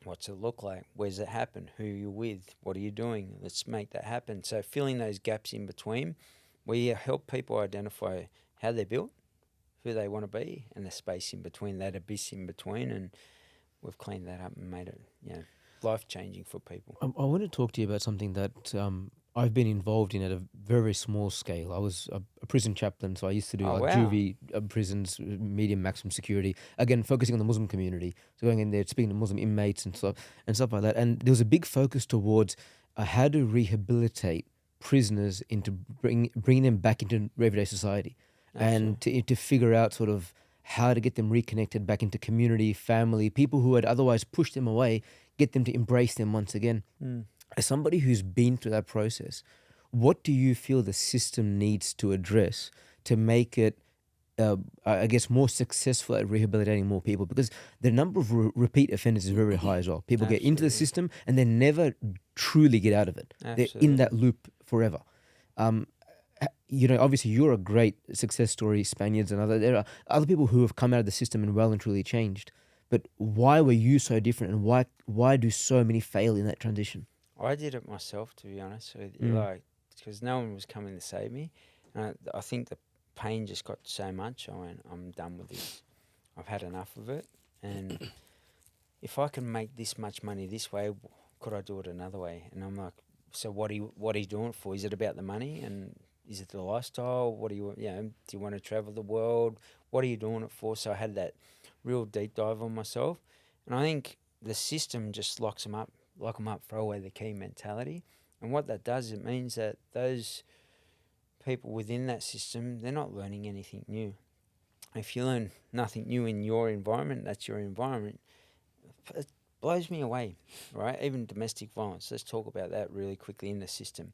What's it look like? Where's it happen? Who are you with? What are you doing? Let's make that happen. So filling those gaps in between, we help people identify how they're built, who they want to be, and the space in between, that abyss in between. And we've cleaned that up and made it, life-changing for people. I want to talk to you about something that I've been involved in at a very small scale. I was a prison chaplain, so I used to do juvie prisons, medium maximum security. Again, focusing on the Muslim community, so going in there, speaking to Muslim inmates and stuff like that. And there was a big focus towards how to rehabilitate prisoners into bringing them back into everyday society, and to figure out sort of how to get them reconnected back into community, family, people who had otherwise pushed them away, get them to embrace them once again. As somebody who's been through that process, what do you feel the system needs to address to make it, I guess, more successful at rehabilitating more people? Because the number of repeat offenders is very high as well. People get into the system and they never truly get out of it. They're in that loop forever. Obviously you're a great success story, Spaniards and there are other people who have come out of the system and well and truly changed. But why were you so different, and why do so many fail in that transition? I did it myself, to be honest with you, because no one was coming to save me. And I think the pain just got so much, I went, I'm done with this. I've had enough of it. And if I can make this much money this way, could I do it another way? And I'm like, so what are you doing it for? Is it about the money, and is it the lifestyle? What do you do you want to travel the world? What are you doing it for? So I had that real deep dive on myself, and I think the system just lock them up, throw away the key mentality. And what that does, it means that those people within that system, they're not learning anything new. If you learn nothing new in your environment, that's your environment. It blows me away, right? Even domestic violence. Let's talk about that really quickly in the system.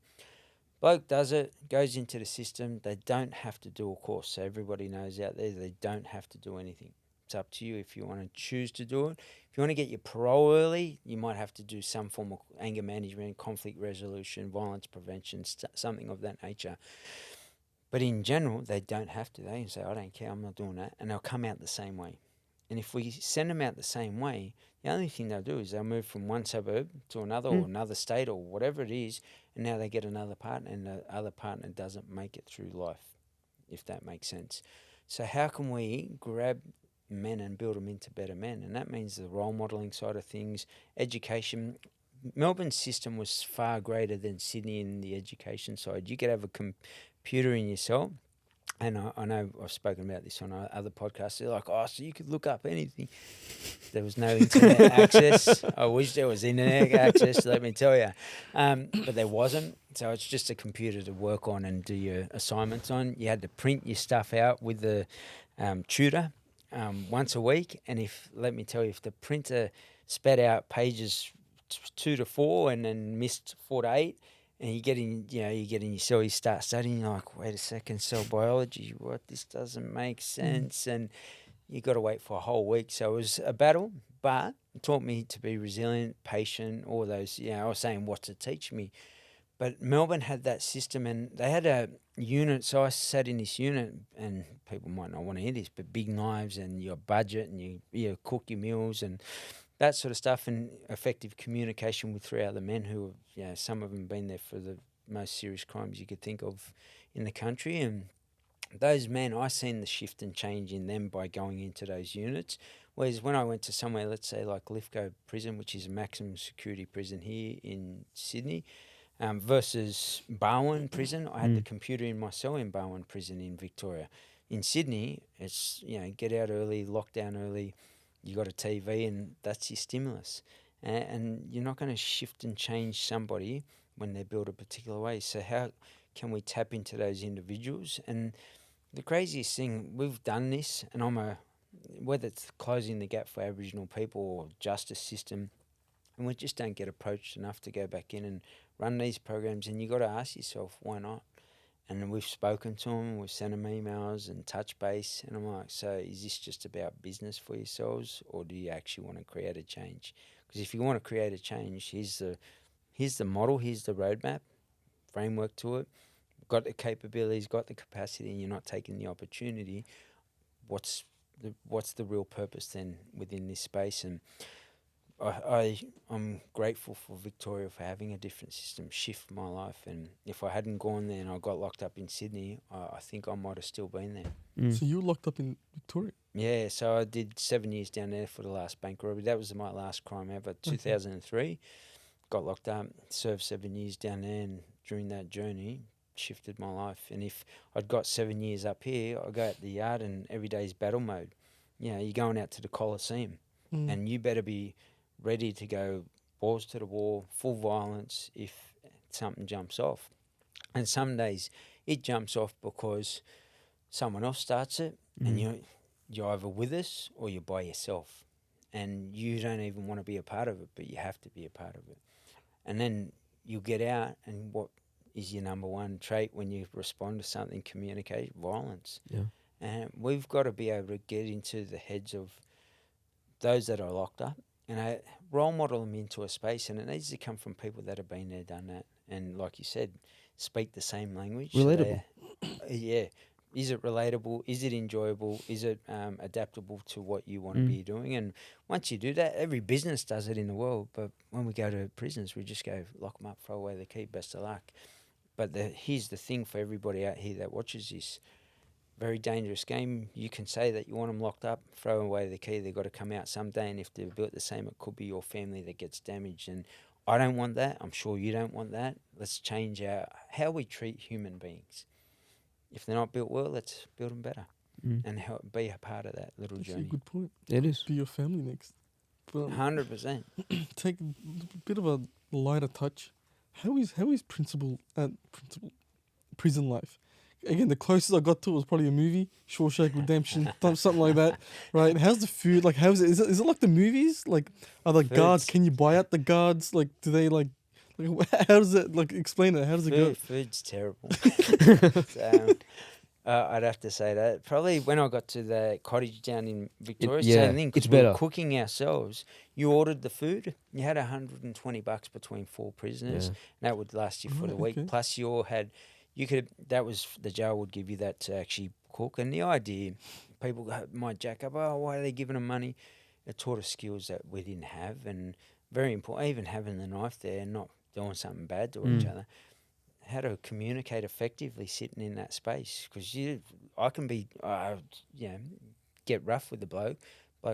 Bloke does it, goes into the system. They don't have to do a course. So everybody knows out there, they don't have to do anything. It's up to you if you want to choose to do it. If you want to get your parole early, you might have to do some form of anger management, conflict resolution, violence prevention, something of that nature. But in general, they don't have to. They can say, I don't care, I'm not doing that. And they'll come out the same way. And if we send them out the same way, the only thing they'll do is they'll move from one suburb to another or another state or whatever it is, and now they get another partner, and the other partner doesn't make it through life, if that makes sense. So how can we grab men and build them into better men? And that means the role modelling side of things, education. Melbourne's system was far greater than Sydney in the education side. You could have a computer in your cell. And I know I've spoken about this on other podcasts. They're like, oh, so you could look up anything. There was no internet access. I wish there was internet access, let me tell you. But there wasn't. So it's just a computer to work on and do your assignments on. You had to print your stuff out with the tutor once a week. And if the printer spat out pages 2 to 4 and then missed 4 to 8, and you get in your cell, you start studying, you're like, wait a second, cell biology, what? This doesn't make sense. And you got to wait for a whole week. So it was a battle, but it taught me to be resilient, patient, all those, I was saying what to teach me. But Melbourne had that system, and they had a unit. So I sat in this unit, and people might not want to hear this, but big knives and your budget, and you cook your meals and that sort of stuff, and effective communication with 3 other men who, some of them been there for the most serious crimes you could think of in the country. And those men, I seen the shift and change in them by going into those units. Whereas when I went to somewhere, let's say like Lithgow Prison, which is a maximum security prison here in Sydney, versus Barwon Prison, I had the computer in my cell in Barwon Prison in Victoria. In Sydney, it's, get out early, lock down early, you got a TV, and that's your stimulus. And you're not going to shift and change somebody when they're built a particular way. So how can we tap into those individuals? And the craziest thing, we've done this, and whether it's closing the gap for Aboriginal people or justice system, and we just don't get approached enough to go back in and run these programs. And you got to ask yourself, why not? And we've spoken to them, we've sent them emails and touch base. And I'm like, so is this just about business for yourselves, or do you actually want to create a change? Because if you want to create a change, here's the model, here's the roadmap, framework to it. Got the capabilities, got the capacity, and you're not taking the opportunity. What's the real purpose then within this space? And I'm grateful for Victoria for having a different system shift my life. And if I hadn't gone there and I got locked up in Sydney, I think I might have still been there. So you were locked up in Victoria? Yeah, so I did 7 years down there for the last bank robbery. That was my last crime ever, 2003. Got locked up, served 7 years down there, and during that journey, shifted my life. And if I'd got 7 years up here, I go out the yard and every day's battle mode. You're going out to the Coliseum, and you better be ready to go balls to the wall, full violence if something jumps off. And some days it jumps off because someone else starts it, and you're either with us or you're by yourself. And you don't even want to be a part of it, but you have to be a part of it. And then you get out, and what is your number one trait when you respond to something? Communicate, violence. Yeah. And we've got to be able to get into the heads of those that are locked up, and I role model them into a space, and it needs to come from people that have been there, done that, and like you said, speak the same language. Relatable. Yeah. Is it relatable? Is it enjoyable? Is it adaptable to what you want to be doing? And once you do that, every business does it in the world. But when we go to prisons, we just go, lock them up, throw away the key, best of luck. But here's the thing for everybody out here that watches this. very dangerous game. You can say that you want them locked up, throw away the key. They've got to come out someday, and if they're built the same, it could be your family that gets damaged. And I don't want that. I'm sure you don't want that. Let's change how we treat human beings. If they're not built well, let's build them better and be a part of that little That's journey. a good point. It is. Be your family next. But 100%. take a bit of a lighter touch. How is prison life? Again, the closest I got to it was probably a movie, Shawshank Redemption, something like that, right? How's the food? Like, how's it? Is it like the movies? Like, are the guards? Can you buy out the guards? Like, do they like how does it like? Explain it. How does it go? Food's terrible. So, I'd have to say that. Probably when I got to the cottage down in Victoria, same thing. 'Cause it's we were better. cooking ourselves. You ordered the food. You had $120 between 4 prisoners. Yeah. And that would last you for the week. Okay. Plus, that was the jail would give you that to actually cook. And the idea, people might jack up, oh, why are they giving them money? It taught us skills that we didn't have, and very important. Even having the knife there and not doing something bad to each other. How to communicate effectively sitting in that space, because I can be, get rough with the bloke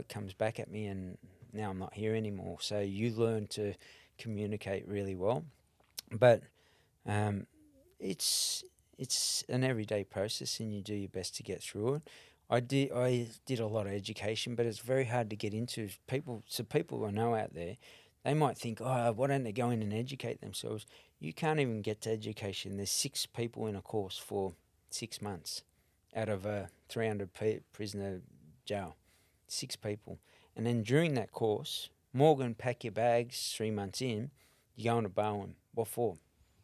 comes back at me and now I'm not here anymore. So you learn to communicate really well, but it's an everyday process and you do your best to get through it. I did a lot of education, but it's very hard to get into. People I know out there, they might think, oh, why don't they go in and educate themselves? You can't even get to education. There's 6 people in a course for 6 months out of a 300 prisoner jail. 6 people. And then during that course, Morgan, pack your bags 3 months in, you're going to Bowen. What for?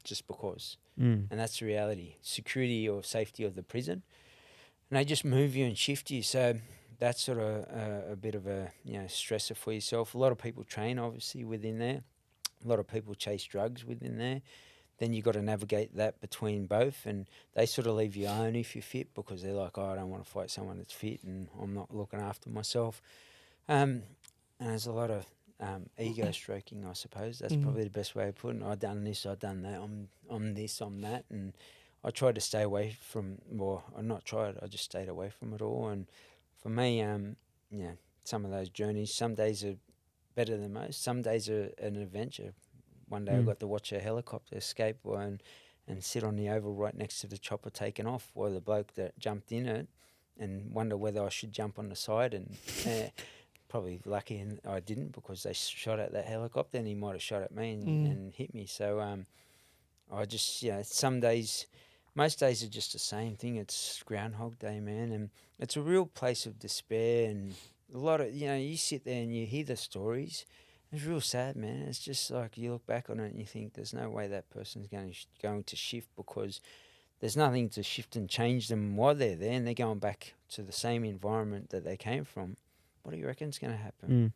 Just because. And that's the reality. Security or safety of the prison. And they just move you and shift you. So that's sort of a bit of a stressor for yourself. A lot of people train, obviously, within there. A lot of people chase drugs within there. Then you got to navigate that between both, and they sort of leave you alone if you're fit, because they're like, oh, I don't want to fight someone that's fit and I'm not looking after myself. And there's a lot of ego stroking, I suppose. That's probably the best way of putting it. I've done this, I've done that, I'm this, I'm that. And I tried to stay away from, I just stayed away from it all. And for me, some of those journeys, some days are better than most. Some days are an adventure. One day I got to watch a helicopter escape and sit on the oval right next to the chopper taking off, while the bloke that jumped in it, and wonder whether I should jump on the side. And probably lucky and I didn't, because they shot at that helicopter and he might have shot at me and hit me. So I just, some days, most days are just the same thing. It's Groundhog Day, man. And it's a real place of despair, and a lot of, you sit there and you hear the stories. It's real sad, man. It's just like you look back on it and you think there's no way that person's going to shift, because there's nothing to shift and change them while they're there, and they're going back to the same environment that they came from. What do you reckon's going to happen?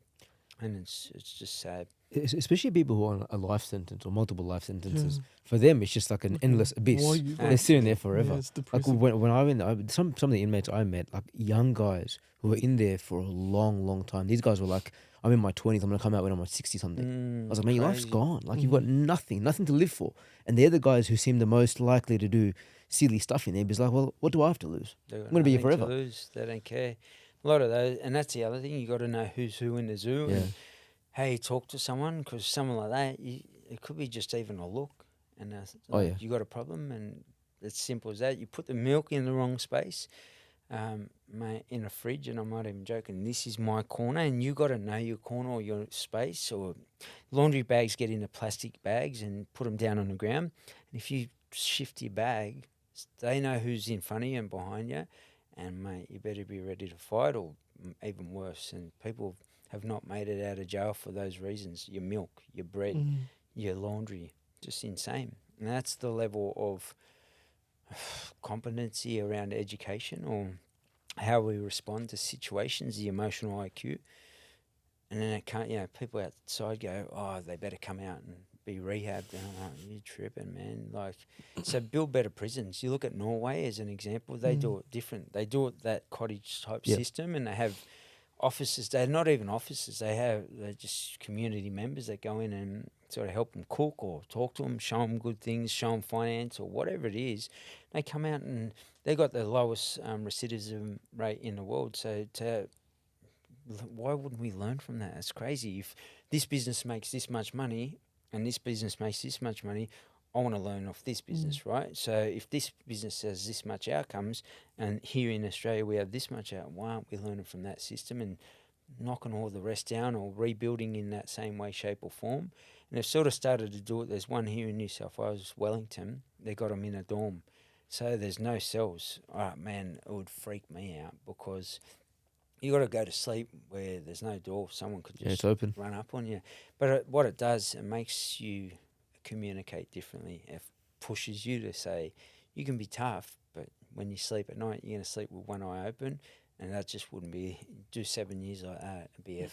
And it's just sad. Especially people who are on a life sentence or multiple life sentences. For them, it's just like an endless abyss. They're sitting there forever. Yeah, it's like depressing. when I went, some of the inmates I met, like young guys who were in there for a long, long time. These guys were like, I'm in my 20s, I'm going to come out when I'm like 60 something. I was like, man, your life's gone. Like you've got nothing to live for. And they're the guys who seem the most likely to do silly stuff in there. Because like, well, what do I have to lose? I'm going to be here forever. They don't care. A lot of those, and that's the other thing. You got to know who's who in the zoo and how you talk to someone, because someone like that, it could be just even a look, and you got a problem, and it's simple as that. You put the milk in the wrong space, in a fridge, and I'm not even joking. This is my corner, and you got to know your corner or your space. Or laundry bags get into plastic bags and put them down on the ground. And if you shift your bag, they know who's in front of you and behind you. And, mate, you better be ready to fight, or even worse. And people have not made it out of jail for those reasons. Your milk, your bread, your laundry, just insane. And that's the level of competency around education, or how we respond to situations, the emotional IQ. And then it can't, people outside go, oh, they better come out and be rehabbed. And I'm like, you're tripping, man. Like, so build better prisons. You look at Norway as an example. They do it different. They do it that cottage type system, and they have officers. They're not even officers. They're just community members that go in and sort of help them cook or talk to them, show them good things, show them finance or whatever it is. They come out and they got the lowest recidivism rate in the world. So why wouldn't we learn from that? It's crazy. If this business makes this much money and this business makes this much money, I want to learn off this business, right? So if this business has this much outcomes and here in Australia we have this much out, why aren't we learning from that system and knocking all the rest down or rebuilding in that same way, shape or form? And they've sort of started to do it. There's one here in New South Wales, Wellington. They got them in a dorm. So there's no cells. Oh, man, it would freak me out because you got to go to sleep where there's no door. Someone could just it's open. run up on you. But what it does, it makes you communicate differently. It pushes you to say, you can be tough, but when you sleep at night, you're going to sleep with one eye open, and that just wouldn't be, do 7 years like that, it'd be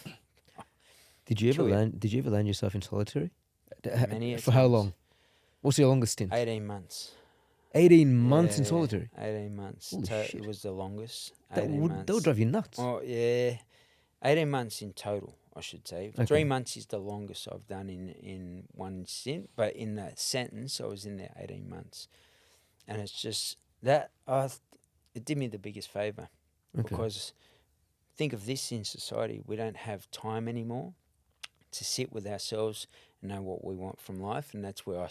Did you ever land yourself in solitary? Many For how long? What's your longest stint? 18 months. 18 months in solitary? 18 months. Holy shit. It was the longest. That would drive you nuts. Oh, yeah. 18 months in total, I should say. Okay. 3 months is the longest I've done in one stint, but in that sentence, I was in there 18 months. And it's just that, it did me the biggest favour. Okay. Because think of this in society, we don't have time anymore to sit with ourselves and know what we want from life. And that's where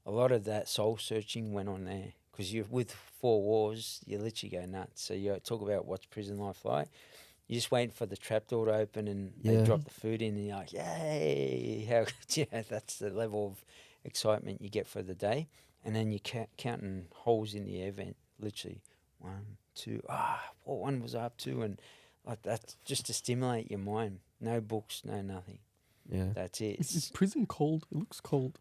a lot of that soul searching went on there. Because you're with 4 wars, you literally go nuts. So you talk about what's prison life like. You're just waiting for the trapdoor to open and they drop the food in and you're like, yay! How that's the level of excitement you get for the day. And then you're counting holes in the air vent, literally 1, 2, what one was I up to? And like that, just to stimulate your mind. No books, no nothing. Yeah. That's it. Is prison cold? It looks cold.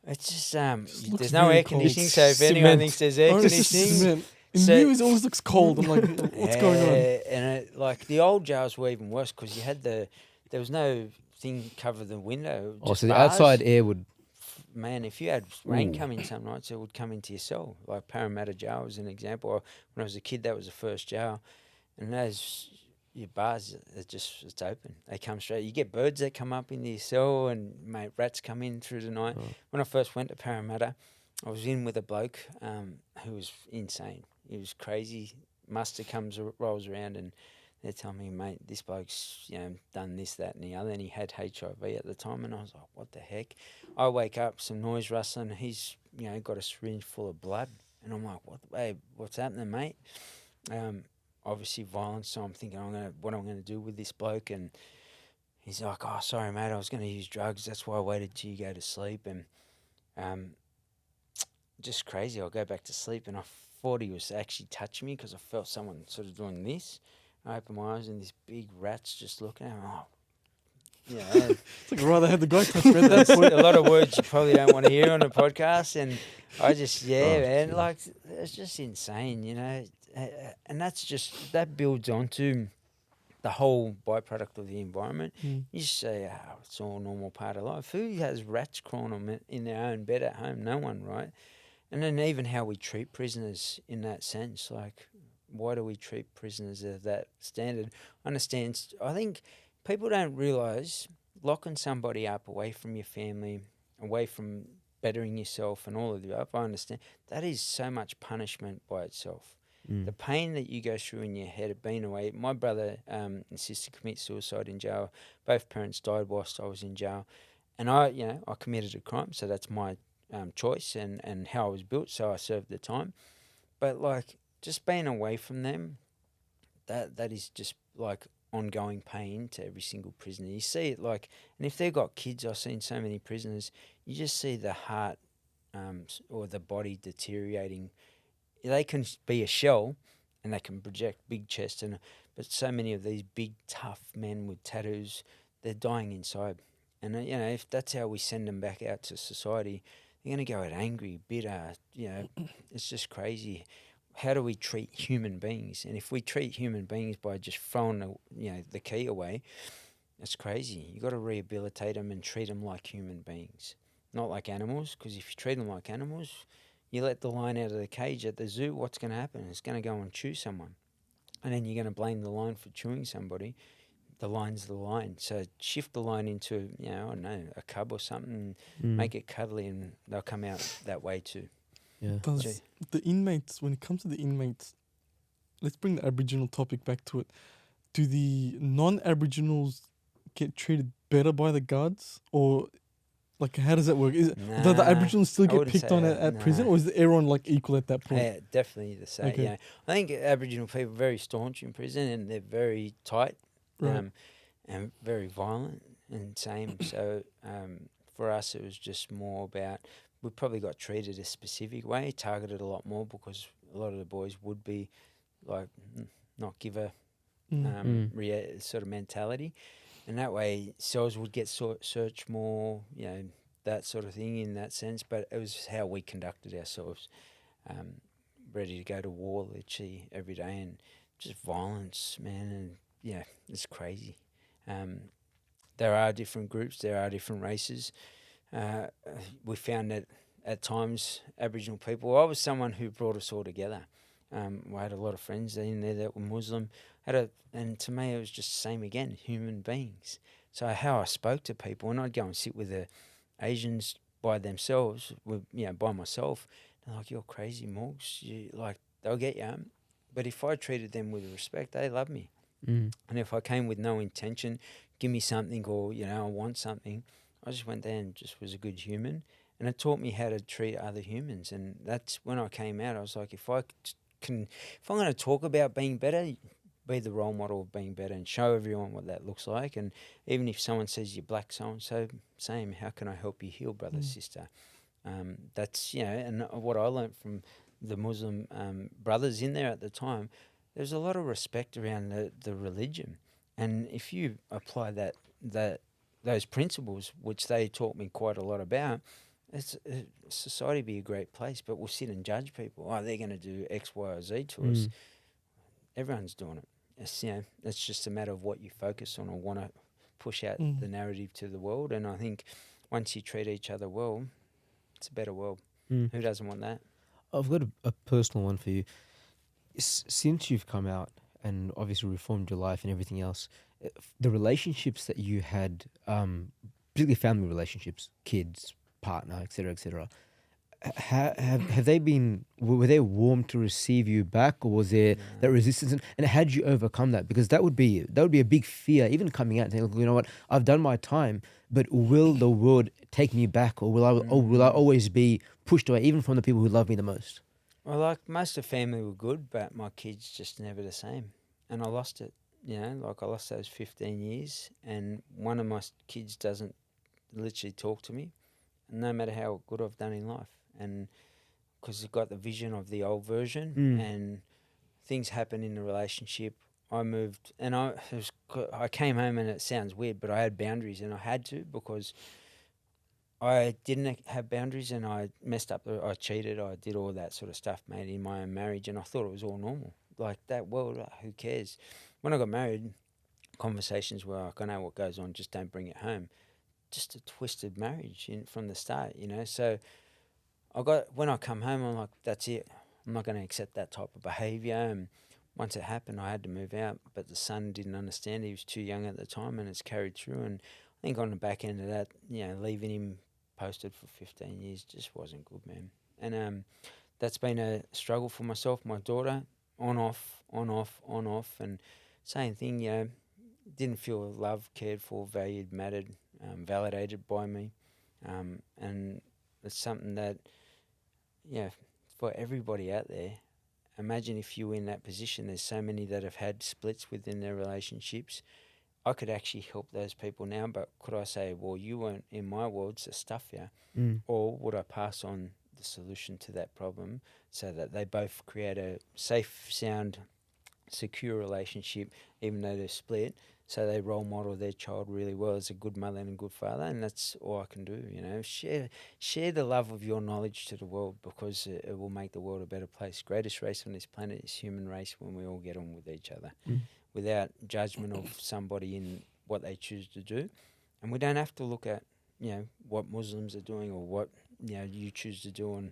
It's just, looks there's no very air cold. conditioning, so if anyone thinks there's air conditioning. In you, it always looks cold. I'm like, what's going on? And like the old jails were even worse because you had there was no thing cover the window. Oh, just so the bars. outside air would... Man, if you had rain coming some nights, it would come into your cell. Like Parramatta Jail was an example. When I was a kid, that was the first jail. And those, your bars, it's open. They come straight. You get birds that come up into your cell and, mate, rats come in through the night. Oh. When I first went to Parramatta, I was in with a bloke who was insane. He was crazy. Muster rolls around and they're telling me, mate, this bloke's, done this, that and the other. And he had HIV at the time. And I was like, what the heck? I wake up, some noise rustling. He's, got a syringe full of blood. And I'm like, what's happening, mate? Obviously violence. So I'm thinking, what I'm going to do with this bloke. And he's like, oh, sorry, mate, I was going to use drugs. That's why I waited till you go to sleep. And just crazy. I'll go back to sleep and I thought he was actually touching me because I felt someone sort of doing this. I opened my eyes and this big rat's just looking at me. Oh, it's like I'd rather have the guy touch me at that that's point. a lot of words you probably don't want to hear on a podcast. And I just, man, like it's just insane, and that builds onto the whole byproduct of the environment. You say, it's all a normal part of life. Who has rats crawling on in their own bed at home? No one, right? And then even how we treat prisoners in that sense, like why do we treat prisoners of that standard? I think people don't realise locking somebody up away from your family, away from bettering yourself and all of the above, I understand, that is so much punishment by itself. The pain that you go through in your head of being away. My brother and sister committed suicide in jail. Both parents died whilst I was in jail. And I committed a crime, so that's my choice and how I was built, so I served the time. But like just being away from them, that is just like ongoing pain to every single prisoner. You see it like, and if they've got kids, I've seen so many prisoners, you just see the heart or the body deteriorating. They can be a shell and they can project big chest, but so many of these big tough men with tattoos, they're dying inside. And if that's how we send them back out to society, they're going to go out angry, bitter. It's just crazy. How do we treat human beings? And if we treat human beings by just throwing the key away, that's crazy. You got to rehabilitate them and treat them like human beings, not like animals. Because if you treat them like animals, you let the lion out of the cage at the zoo, what's going to happen? It's going to go and chew someone. And then you're going to blame the lion for chewing somebody. The lion's the lion. So shift the lion into, a cub or something, and make it cuddly, and they'll come out that way too. Yeah. Does the inmates, when it comes to the inmates, let's bring the Aboriginal topic back to it. Do the non-Aboriginals get treated better by the guards, or like how does that work? Is it, do the Aboriginals still get picked on at prison, or is everyone like equal at that point? Yeah, definitely the same. Okay. Yeah, I think Aboriginal people are very staunch in prison, and they're very tight, Right. and very violent and same. So for us, it was just more about, we probably got treated a specific way, targeted a lot more, because a lot of the boys would be like not give a sort of mentality, and that way cells would get searched more, that sort of thing in that sense. But it was how we conducted ourselves, ready to go to war literally every day, and just violence, man, and it's crazy. There are different groups, there are different races. We found that at times Aboriginal people, I was someone who brought us all together. I had a lot of friends in there that were Muslim, and to me it was just the same again, human beings. So how I spoke to people, and I'd go and sit with the Asians by themselves, by myself, they're like, "You're crazy, Morgs. They'll get you." But if I treated them with respect, they love me. And if I came with no intention, give me something, or I want something, I just went there and just was a good human, and it taught me how to treat other humans. And that's when I came out. I was like, if I'm going to talk about being better, be the role model of being better and show everyone what that looks like. And even if someone says you're black, so and so, same. How can I help you heal, brother, sister? That's and what I learned from the Muslim brothers in there at the time, there's a lot of respect around the religion, and if you apply those principles, which they taught me quite a lot about, society be a great place. But we'll sit and judge people. Oh, they're going to do X, Y, or Z to us. Everyone's doing it. It's just a matter of what you focus on or want to push out the narrative to the world. And I think once you treat each other well, it's a better world. Who doesn't want that? I've got a personal one for you. Since you've come out and obviously reformed your life and everything else, the relationships that you had, particularly family relationships, kids, partner, etc., have they been? Were they warm to receive you back, or was there that resistance? And how did you overcome that? Because that would be a big fear, even coming out and saying, "Look, you know what? I've done my time, but will the world take me back, or will I always be pushed away, even from the people who love me the most?" Well, like most of family were good, but my kids just never the same, and I lost it. I lost those 15 years, and one of my kids doesn't literally talk to me, no matter how good I've done in life. And because he's got the vision of the old version, and things happen in the relationship. I moved, and I came home, and it sounds weird, but I had boundaries, and I had to, because I didn't have boundaries, and I messed up. I cheated. I did all that sort of stuff, mate, in my own marriage, and I thought it was all normal. Like that world, who cares? When I got married, conversations were like, I know what goes on, just don't bring it home. Just a twisted marriage from the start, So when I come home, I'm like, that's it. I'm not going to accept that type of behaviour. And once it happened, I had to move out. But the son didn't understand. He was too young at the time, and it's carried through. And I think on the back end of that, leaving him posted for 15 years just wasn't good, man. And that's been a struggle for myself, my daughter, on, off. And same thing, didn't feel loved, cared for, valued, mattered, validated by me. And it's something that, for everybody out there, imagine if you were in that position. There's so many that have had splits within their relationships. I could actually help those people now, but could I say, well, you weren't in my world, so stuff you. Or would I pass on the solution to that problem so that they both create a safe, sound, secure relationship, even though they're split, so they role model their child really well as a good mother and a good father. And that's all I can do, share the love of your knowledge to the world, because it will make the world a better place. Greatest race on this planet is human race, when we all get on with each other without judgment of somebody in what they choose to do. And we don't have to look at what Muslims are doing, or what you choose to do on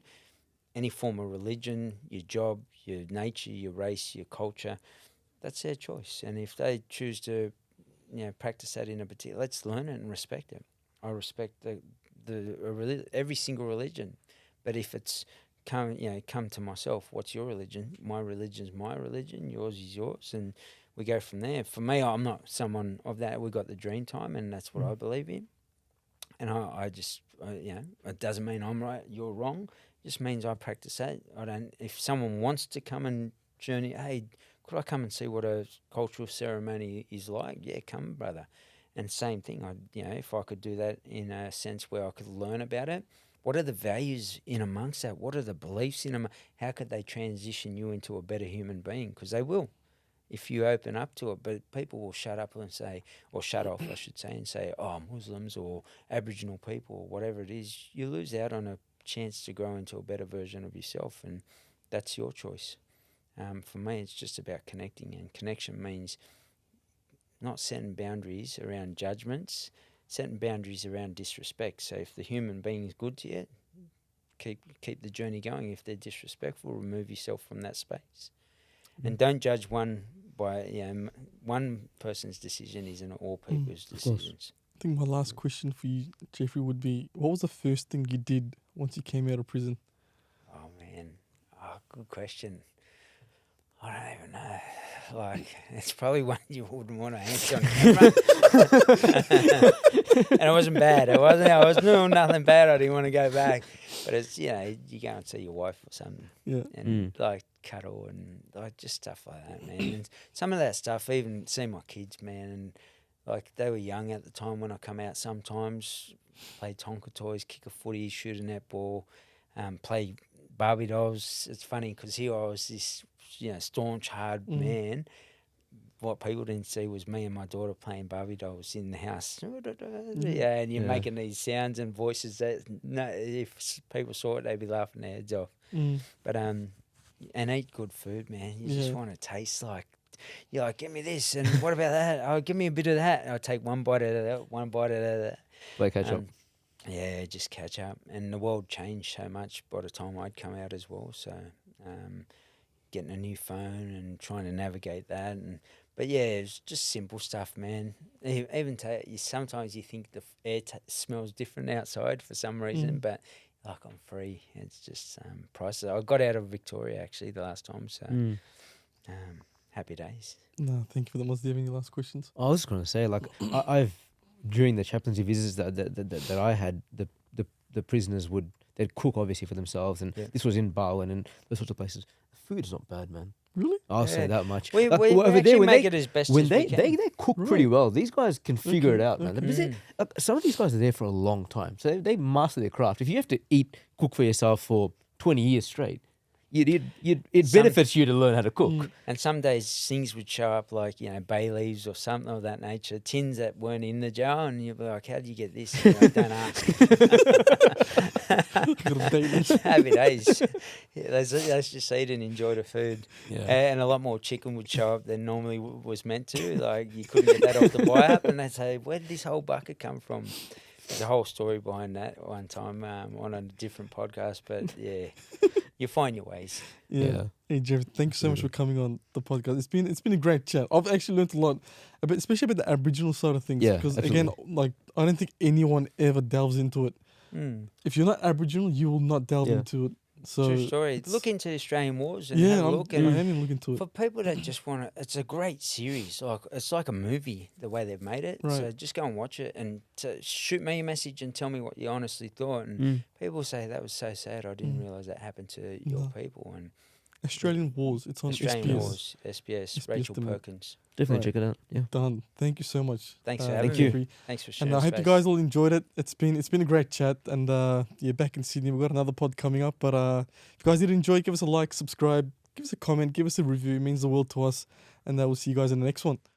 any form of religion, your job, your nature, your race, your culture. That's their choice. And if they choose to practice that in a particular, let's learn it and respect it. I respect every single religion, but if it's come to myself. What's your religion? My religion's my religion. Yours is yours, and we go from there. For me, I'm not someone of that. We got the dream time, and that's what I believe in. And I just, it doesn't mean I'm right, you're wrong. It just means I practice that. I don't. If someone wants to come and journey, hey, could I come and see what a cultural ceremony is like? Yeah, come, brother. And same thing. If I could do that in a sense where I could learn about it. What are the values in amongst that? What are the beliefs in them? How could they transition you into a better human being? Because they will, if you open up to it. But people will shut up and say, or shut off, I should say, and say, oh, Muslims or Aboriginal people or whatever it is. You lose out on a chance to grow into a better version of yourself, and that's your choice. For me, it's just about connecting, and connection means not setting boundaries around judgments, setting boundaries around disrespect. So if the human being is good to you, keep the journey going. If they're disrespectful, remove yourself from that space. And don't judge one by, one person's decision isn't all people's decisions. I think my last question for you, Jeffrey, would be, what was the first thing you did once you came out of prison? Oh, man. Good question. I don't even know. Like, it's probably one you wouldn't want to answer on camera. And it wasn't bad. I was doing nothing bad. I didn't want to go back. But it's, you go and see your wife or something. Yeah. And, cuddle and, just stuff like that, man. And some of that stuff, even see my kids, man. And, they were young at the time when I come out sometimes. Play Tonka toys, kick a footy, shoot a netball, play Barbie dolls. It's funny because here I was this, staunch, hard man. What people didn't see was me and my daughter playing Barbie dolls in the house. Yeah, and you're making these sounds and voices that, if people saw it, they'd be laughing their heads off. But, and eat good food, man. You just want to taste you're like, give me this, and what about that? Oh, give me a bit of that. I'll take one bite out of that, one bite out of that. Like catch up. Yeah, just catch up. And the world changed so much by the time I'd come out as well. So getting a new phone and trying to navigate that. But yeah, it's just simple stuff, man. Even sometimes you think the air smells different outside for some reason, but I'm free. It's just prices. I got out of Victoria actually the last time, so happy days. No, thank you for that. Do you have any last questions? I was just going to say, I've during the chaplaincy visits that I had, the prisoners they'd cook obviously for themselves, and this was in Barwon and those sorts of places. The food's not bad, man. Really? I'll say that much. We actually make it as best as we can. They cook pretty well. These guys can figure it out, man. Some of these guys are there for a long time, so they master their craft. If you have to cook for yourself for 20 years straight, it benefits you to learn how to cook. And some days things would show up bay leaves or something of that nature, tins that weren't in the jar, and you'd be like, how did you get this? Don't ask. Happy days. Let's just eat and enjoy the food. Yeah. And a lot more chicken would show up than normally was meant to. You couldn't get that off the buy-up, and they'd say, where did this whole bucket come from? There's a whole story behind that one time on a different podcast, but yeah, you find your ways. Yeah. Hey, Jeff, thanks so much for coming on the podcast. It's been a great chat. I've actually learned a lot, especially about the Aboriginal side of things. Yeah, because absolutely. again, I don't think anyone ever delves into it. If you're not Aboriginal, you will not delve into it. So true story. Look into the Australian Wars and have a look. I am looking into it. For people that just want to, it's a great series. It's like a movie, the way they've made it. Right. So just go and watch it and shoot me a message and tell me what you honestly thought. And people say that was so sad. I didn't realise that happened to your people. And Australian Wars. It's on Australian SBS. Wars, SBS Rachel Perkins. Definitely check it out. Yeah. Done. Thank you so much. Thanks for having me. Thanks for sharing. And I hope you guys all enjoyed it. It's been a great chat. And back in Sydney, we've got another pod coming up. But if you guys did enjoy, give us a like, subscribe, give us a comment, give us a review. It means the world to us. And we'll see you guys in the next one.